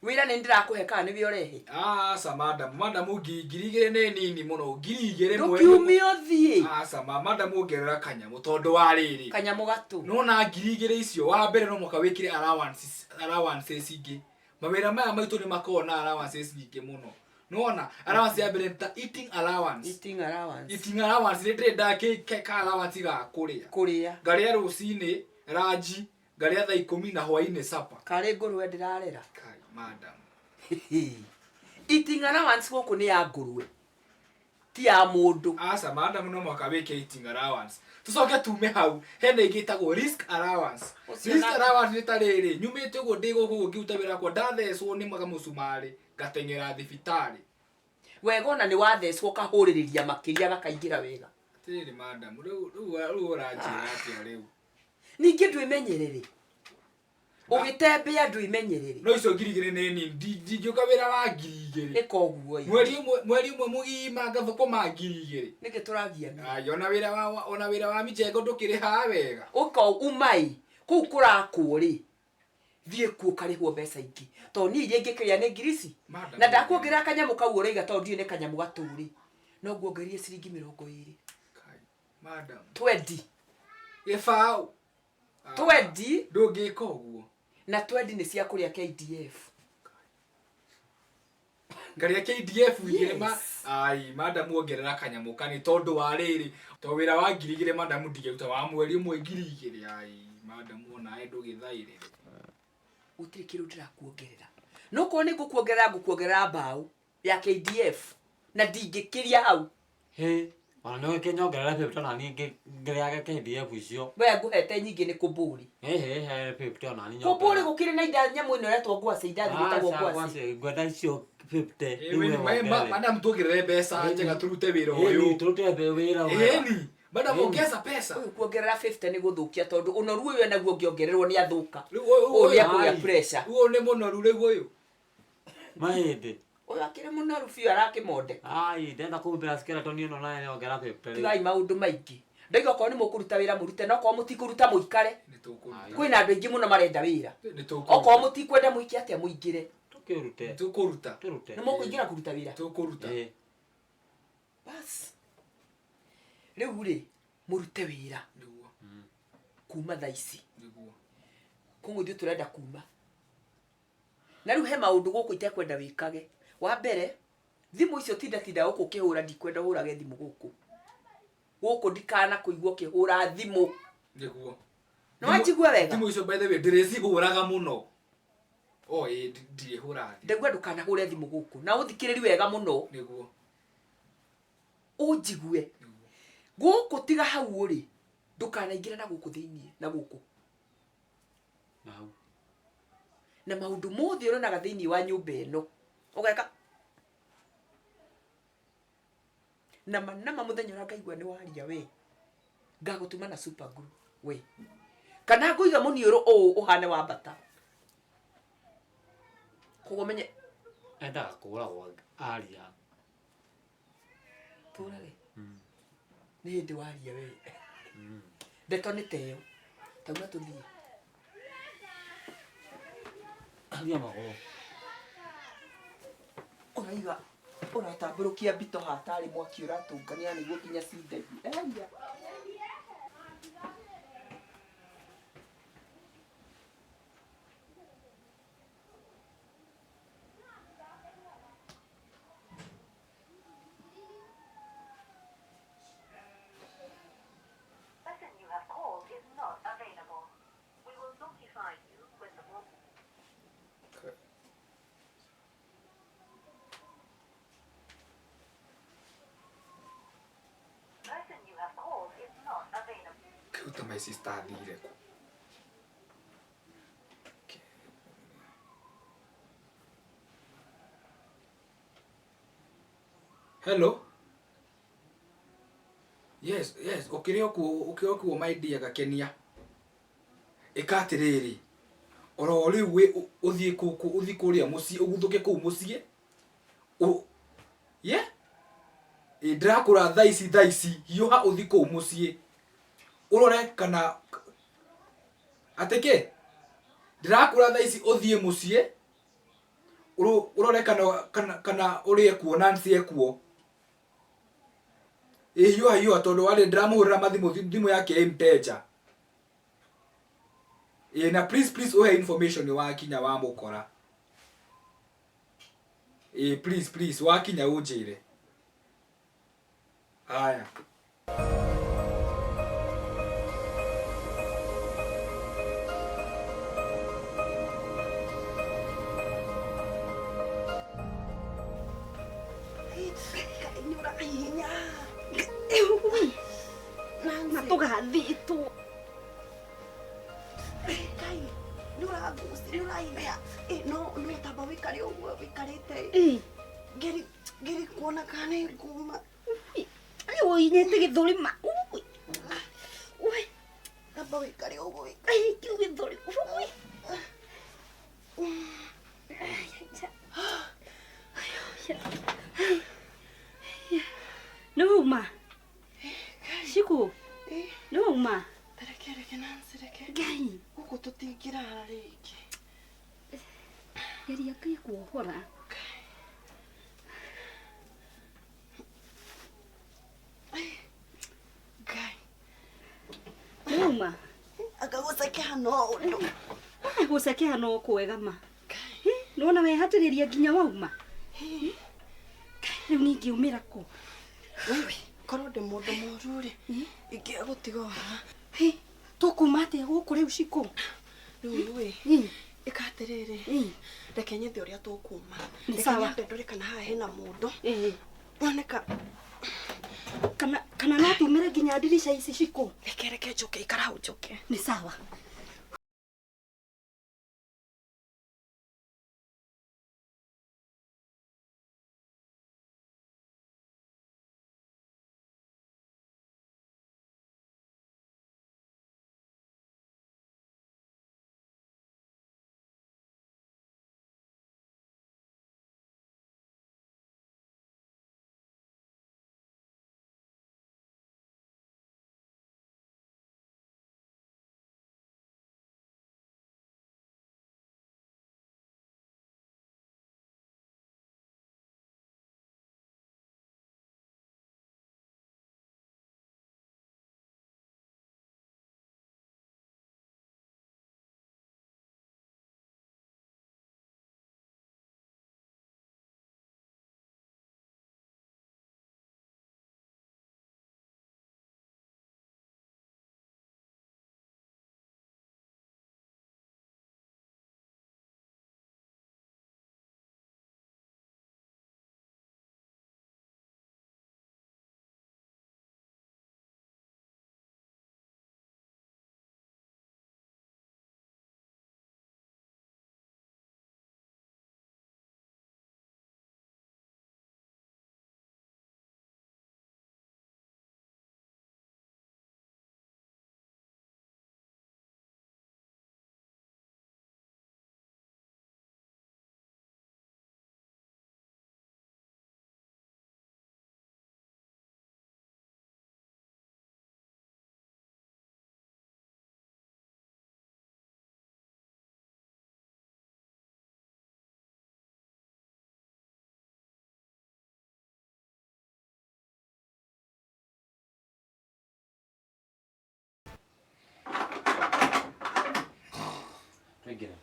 S7: Wĩra nĩ ndĩrakũhe kana nĩwe ũrehe?
S4: Asa madam 2,000 nĩ nini mũno. 2,000 mwe.
S7: Ndũkiume ũthiĩ.
S4: Asa madam ongerera kanyamũ tondũ wa rĩrĩ.
S7: Kanyamũ gatũ.
S4: Nona 2,000 icio wa mbere no mũka wĩkire allowances ingĩ. Mawĩra maya maitũ nĩ makoragwo na allowances nyingĩ mũno. Nona allowance ya mbere ta eating allowance.
S7: Eating allowance.
S4: Eating allowance nĩ ndĩrenda ka allowance ga kũrĩa. Ngarĩa rũcinĩ, ranji, ngarĩa thaa 10 na hwaĩ-inĩ supper.
S7: Karĩ ngũrwe ndĩrarera.
S4: Madam.
S7: Eating allowance gũkũ nĩ ya ngũrwe. Ti ya mũndũ.
S4: Asa madam no mwaka wĩke eating allowance. Tucoke tume hau. Hena ĩngĩ ĩtagwo risk allowance. Risk allowance nĩ ta rĩrĩ, nyumĩte ũguo ndĩ gũkũ ngĩruta wĩra wakwa ndathecwo nĩ mũcumarĩ ngateng'era thibitarĩ.
S7: Wega ona nĩ wathecwo kahũrĩrĩria makĩria gakaingĩra wega.
S4: Tĩrĩ madam, rĩu ũranjĩra atĩa rĩu.
S7: Ningĩ ndwĩmenyerere. Ũgĩtembea ndwĩmenyerere.
S4: No icio 2,000 nĩ nini. Ndingĩũka wĩra wa 2,000.
S7: Ĩka ũguo.
S4: Mweri ũmwe mũgima ngathũkũma 2,000.
S7: Nĩkĩ tũragiania?
S4: Ona wĩra wa mĩcengo ndũkĩrĩhaga wega.
S7: Ũka umai. Kũu kũrakwo rĩ. Thiĩ kuo karĩhwo mbeca ingĩ. Tondũ niĩ iria ingĩkĩrĩa nĩ ngirici. Na ndakuongerera kanyamũ kau ũraiga tondũ ndiũ nĩ kanyamũ gatũrĩ. No nguongererie ciringi 20.
S4: Madam.
S7: 20.
S4: Gĩbaũ.
S7: 20.
S4: Ndũngĩka ũguo.
S7: Na 20 nĩ cia kũrĩa KDF.
S4: Ngarĩa KDF igĩrĩ madam ongerera kanyamũ kanĩ tondũ wa rĩrĩ. Tondũ wĩra wa 2,000 madam ndingĩruta wa mweri ũmwe 2,000. Madam ona ndũgĩthaĩrĩre.
S7: Gũtirĩ kĩrĩa ndĩrakuongerera. No korwo nĩ ngũkuongerera mbaũ ya KDF na ndingĩkĩria hau.
S5: Ona nĩ ũkĩnyongerera 50 na niĩ ngĩrĩage KDF icio.
S7: We ngũhete nyingĩ nĩ Kũmbũri.
S5: He 50 ona niĩ
S7: Kũmbũri gũkĩrĩ na inda nyamũ ĩno ĩretwo ngwacĩ indathi gĩtagwo ngwacĩ.
S5: Ngwenda icio 50.
S4: Madam tuongerere mbeca njega turute wĩra ũyũ.
S5: Turute wĩra ũyũ.
S4: Madam ongeza pesa.
S7: Ũyũ kuongerera 50 nĩ gũthũkia tondũ ũnoru ũyũ naguo ũngĩongererwo nĩ athũka. Ũyũ nĩ akũgĩa pressure.
S4: Ũyũ nĩ mũnoru rĩu ũyũ.
S5: Mahĩndĩ.
S7: Ũyũ akĩrĩ mũnoru biũ arakĩmondeka.
S5: Ndenda kũhumbĩra skeleton ĩno nayo nĩongera 50.
S7: Tigai maũndũ maingĩ. Ndaiga okorwo nĩ mũkũruta wĩra mũrute, no okorwo mũtikũruta mũikare. Kwĩna andũ aingĩ mũno marenda wĩra. Okorwo mũtikwenda mũike atĩa mũingĩre.
S4: Tũkũruta.
S7: Nĩ mũkũingĩra kũruta wĩra.
S4: Tũkũruta.
S7: Bas. Rĩu rĩ, mũrute wĩra. Kuma thaa ici. Kũguo ithuĩ tũrenda kuma. Na rĩu he maũndũ gũkũ itekwenda wĩkage. Wa mbere, thimũ icio tinda gũkũ ũkĩhũra ndikwenda ũhũrage thimũ gũkũ. Gũkũ ndikana kũigua ũkĩhũra thimũ.
S4: Nĩguo.
S7: No wanjigua wega.
S4: Thimũ icio by the way ndĩrĩcihũraga mũno. Ndirĩhũra.
S7: Ndegwa ndũkanahũre thimũ gũkũ. Na ũthikĩrĩri wega mũno.
S4: Nĩguo.
S7: Ũnjigue. Gũkũ tiga hau rĩ. Ndũkanaingĩra na gũkũ thĩiniĩ na gũkũ. Na maũndũ mothe ũronaga thĩiniĩ wa nyũmba ĩno. Ũgeka. Nama mũthenya ũrĩa ngaigua nĩ waria we. Ngagũtuma na super glue we. Kana ngũiga mũniũrũ ũũ ũhane wa mbata. Koguo menye
S5: endaga kũũragwo aria.
S7: Tũrage. Nĩ hĩndĩ waria we. Ndeto nĩ teo. Tauma tũthiĩ.
S5: Aria magũrũ.
S7: Ũraiga ũratambũrũkia mbito hatarĩ mwaki ũratũngania nĩguo kinya cindeithie.
S9: Person you have called is not available. We will notify you when the mobile person you have called
S4: my sister athire ku. Hello. Yes, ukire ku my dear Gakenia. Ikatiriri. Oro riu we uthie kuku uthi kuria muci uguthuke ku mucie. Ye? Ndrakura thaici hiuha uthi ku mucie. Urore kana ateke? Ndrakura thaici uthie mucie. Urore kana urie kuona ncie kuo. Hiuha tondu wale ndamuhurira mathimu yake mteja. Na please uhe information wakinya wa mukora. Please wakinya unjire. Haya.
S3: Natoka dito.
S8: Kai, nura inya. No taba wikari uwe wikarite. Geri kuona kane kuma.
S3: Ayo inyete githurima.
S8: Taba wikari uwe.
S3: Kiu githuri. Numa. Shiku. Numa.
S8: Reke nansireke.
S3: Gai.
S8: Guku tutingirara riki.
S3: Yari yakai kuohora.
S8: Gai.
S3: Numa.
S8: Akagusake hano undu.
S3: Gusake hano kwega ma. Nona we hatiriria nginya wauma. Riu ningiumira ku.
S8: Wewe, korwo ndi mundu moru ri. Ingia gutiga haha.
S3: Tukuma atia guku riu Shiku?
S8: Riu we. Ikatiriri. Reke nyethi uria tukuma.
S3: Sawa.
S8: Ndore kana haha hena mundu. Oneka.
S3: Kana no tumire nginya dirisha ici Shiku?
S8: Reke njuke ikara hau njuke.
S3: Ni sawa.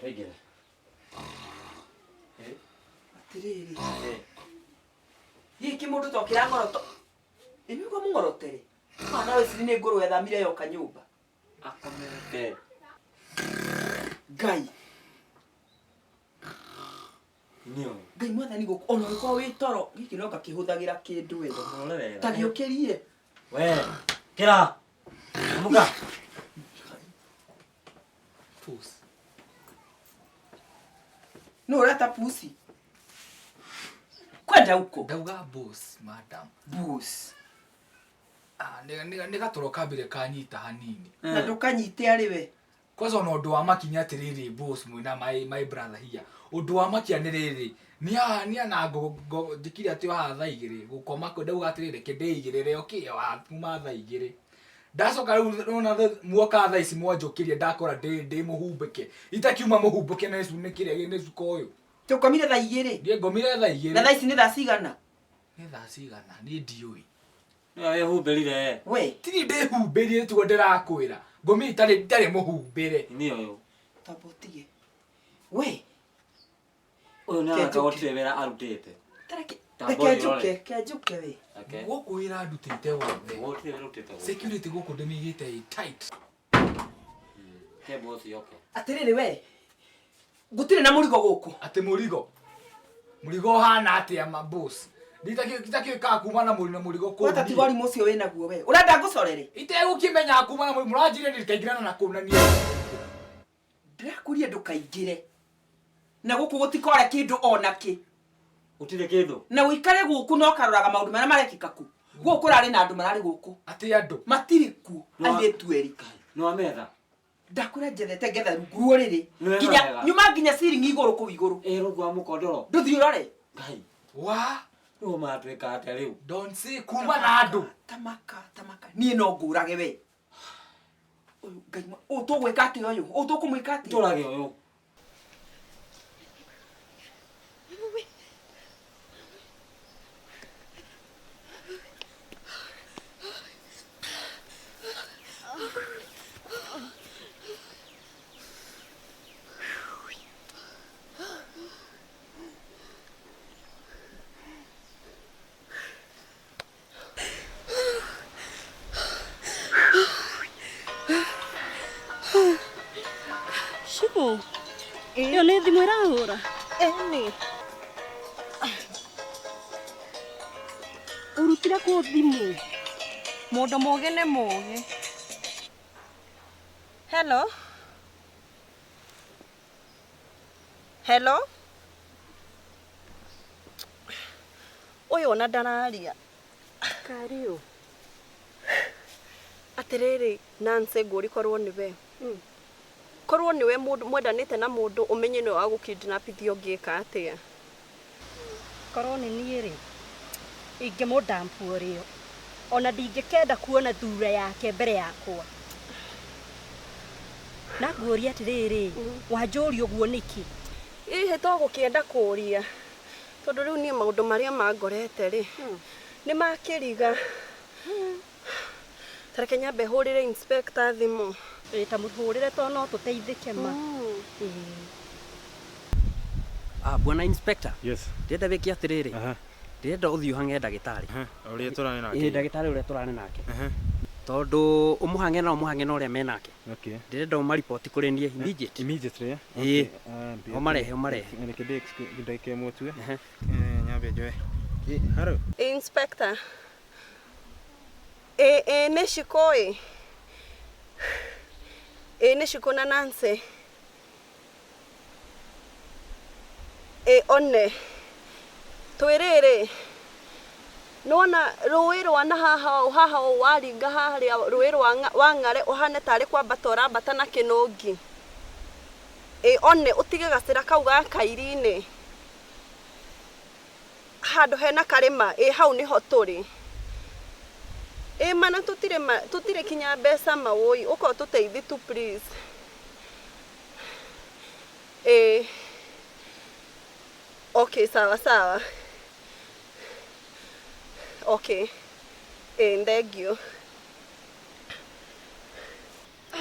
S5: Regera.
S7: Atiriri. Giki mundu tokira ngoroto. Imigwa mungorotere. Kana we siri ne ngoro yathamire yo kanyumba.
S5: Akamere.
S7: Gai.
S5: Nio.
S7: Gai mwana ni guko ono kwa wi toro. Giki no kakihuthagira kindu we.
S5: Ole wega.
S7: Tagiokerie.
S5: We. Kira. Amuka.
S4: Puss.
S7: No ureta pusi. Kwenda huko.
S4: Ndauga boss, madam.
S7: Boss.
S4: Nĩga tũrokambire kanyita hanini.
S7: Na ndũkanyite arĩ we.
S4: Kwanza ona ũndũ wa makinya atĩrĩrĩ boss mwĩna my brother here. Ũndũ wa makia nĩ rĩrĩ. Nia na njikire atĩ haha thaa 2 gũkoma kũ ndauga atĩrĩrĩ kĩndĩigĩrĩre okĩyo kuma thaa 2. Ndacoka rĩu nona muoka thaa ici mwanjũkĩria ndakora ndĩ mũhumbĩke. Itakiuma mũhumbũke na icu nĩ kĩrĩa nĩ cuka ũyũ.
S7: Tũkomire thaa 2.
S4: Ndiĩ ngomire thaa 2.
S7: Na thaa ici nĩ thaa cigana?
S4: Nĩ thaa cigana nĩ ndiũĩ.
S5: Wehumbĩrire.
S7: We,
S4: tiri ndĩhumbĩrie tu ndĩrakwĩra. Ngomi itarĩ mũhumbĩre.
S5: Nĩ ũyũ.
S7: Tabotige. We.
S5: Ũyũ nĩ akagotire wĩra arutĩte.
S7: Kenjuke we.
S4: Gũkũ wĩra ndutĩte wothe.
S5: Gũtirĩ wĩra ũrutĩte.
S4: Security gũkũ ndĩmĩigĩte tight.
S5: Ke boss yoke.
S7: Atĩrĩrĩ we. Gũtirĩ na mũrigo gũkũ.
S4: Atĩ mũrigo. Mũrigo hana atĩa ma boss. Nditakĩũka kuma na mũrigo kũu.
S7: Wata tigori mũcio wĩ naguo we. Ũrenda ngũcorere?
S4: Itegũkĩmenya kuma na mũrigo. Mũranjire ndikaingĩrana na kuonania.
S7: Ndĩrakũria ndũkaingĩre. Na gũkũ gũtikore kĩndũ ona kĩ.
S5: Gũtirĩ kĩndũ.
S7: Na ũikare gũkũ no karoraga maũndũ marĩa marekĩka kũ. Gũkũ rarĩ na andũ mararĩ gũkũ.
S4: Atĩ andũ.
S7: Matirĩ ku. Airĩtu erĩ.
S5: No ametha.
S7: Ndakũra njethete ngetha rungu rũrĩrĩ. Nyuma nginya ciringi igũrũ kũu igũrũ.
S5: Rungu wa mũkondoro.
S7: Ndũthiĩ ũrore.
S5: Ngai.
S4: Wa.
S5: No matwĩka atĩa rĩu.
S4: Don't say kuma na andũ.
S7: Tamaka. Niĩ no ngũrage we. Ũyũ Ngai. Tũgwĩka atĩ ũyũ. Tũkũmwĩka atĩ.
S5: Tũrage ũyũ.
S3: Shiku. Yo nĩ thimũ ĩrahũra.
S8: Eni.
S3: Urutire kũ thimũ?
S8: Mũndũ mũgĩ nĩ mũgĩ. Hello. Hello. Ũyũ ona ndararia.
S3: Karey.
S8: Atĩrĩrĩ, Nancy ngũri korwo nĩwe. Korwo nĩwe mwendanĩte na mũndũ ũmenye nĩ wa gũkidnapithio ngĩka atĩa.
S3: Korwo nĩ niĩ rĩ. Ingĩmũndampu ũrĩo. Ona ndingĩkenda kuona thura yake mbere yakwa. Na nguũria atĩrĩrĩ, wanjũria ũguo nĩkĩ?
S8: Ĩhĩ to gũkĩenda kũria. Tondũ rĩu niĩ maũndũ marĩa mangorete rĩ. Nĩ makĩriga. Tareke nyambe hũrĩre inspector thimũ.
S3: Ta mũhũrĩre to no tũteithĩke ma.
S5: Bwana inspector.
S2: Yes.
S5: Ndĩrenda wĩke atĩrĩrĩ. Ndĩrenda ũthiĩ ũhange ndagĩtarĩ.
S2: Ũrĩa tũrane nake.
S5: Ndagĩtarĩ ũrĩa tũrane nake. Tondũ ũmũhange na ũrĩa menake.
S2: Okay.
S5: Ndĩrenda ũmaripoti kũrĩ niĩ immediate.
S2: Immediately.
S5: Ĩĩ. Ũmarehe.
S2: Nĩ ndeke mũtue. Nyambe njoe. Hello.
S8: Inspector. Nĩ Shikoi. Nĩ Shiko na Nancy. One. Twĩrĩrĩ. Nona rũĩ rwa na haha waringa harĩa rũĩ rwa Ng'are ũhane tarĩ kwambata ũrambata na kĩnũngi. One ũtige gacĩra kau ga Kairi-inĩ. Handũ hena karĩma, hau nĩho tũrĩ. Mana tutire kinya mbeca mawoi, uko tũteithi tu please. Okay, sawa. Okay. Thank you.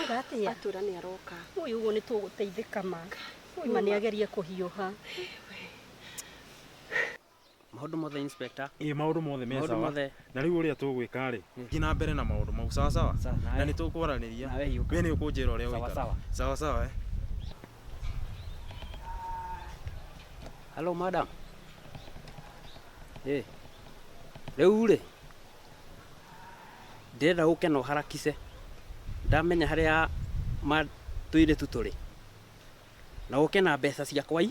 S3: Gatia.
S8: Atura nĩ aroka.
S3: Ũyũ ũguo nĩ tũgũteithĩka ma. Ũyũ nĩ ageria kũhiũha.
S5: Maũndũ mothe inspector.
S2: Maũndũ mothe me sawa. Na rĩu ũrĩa tũgwĩka rĩ, thiĩ na mbere na maũndũ mau sawa. Na nĩ tũkwaranĩria. We nĩ ũkũnjĩra ũrĩa ũikara. Sawa.
S5: Hello madam. Rĩu rĩ. Ndĩrenda ũke na ũharakice. Ndamenya harĩa tũirĩtu tũrĩ. na uke na mbeca ciakwa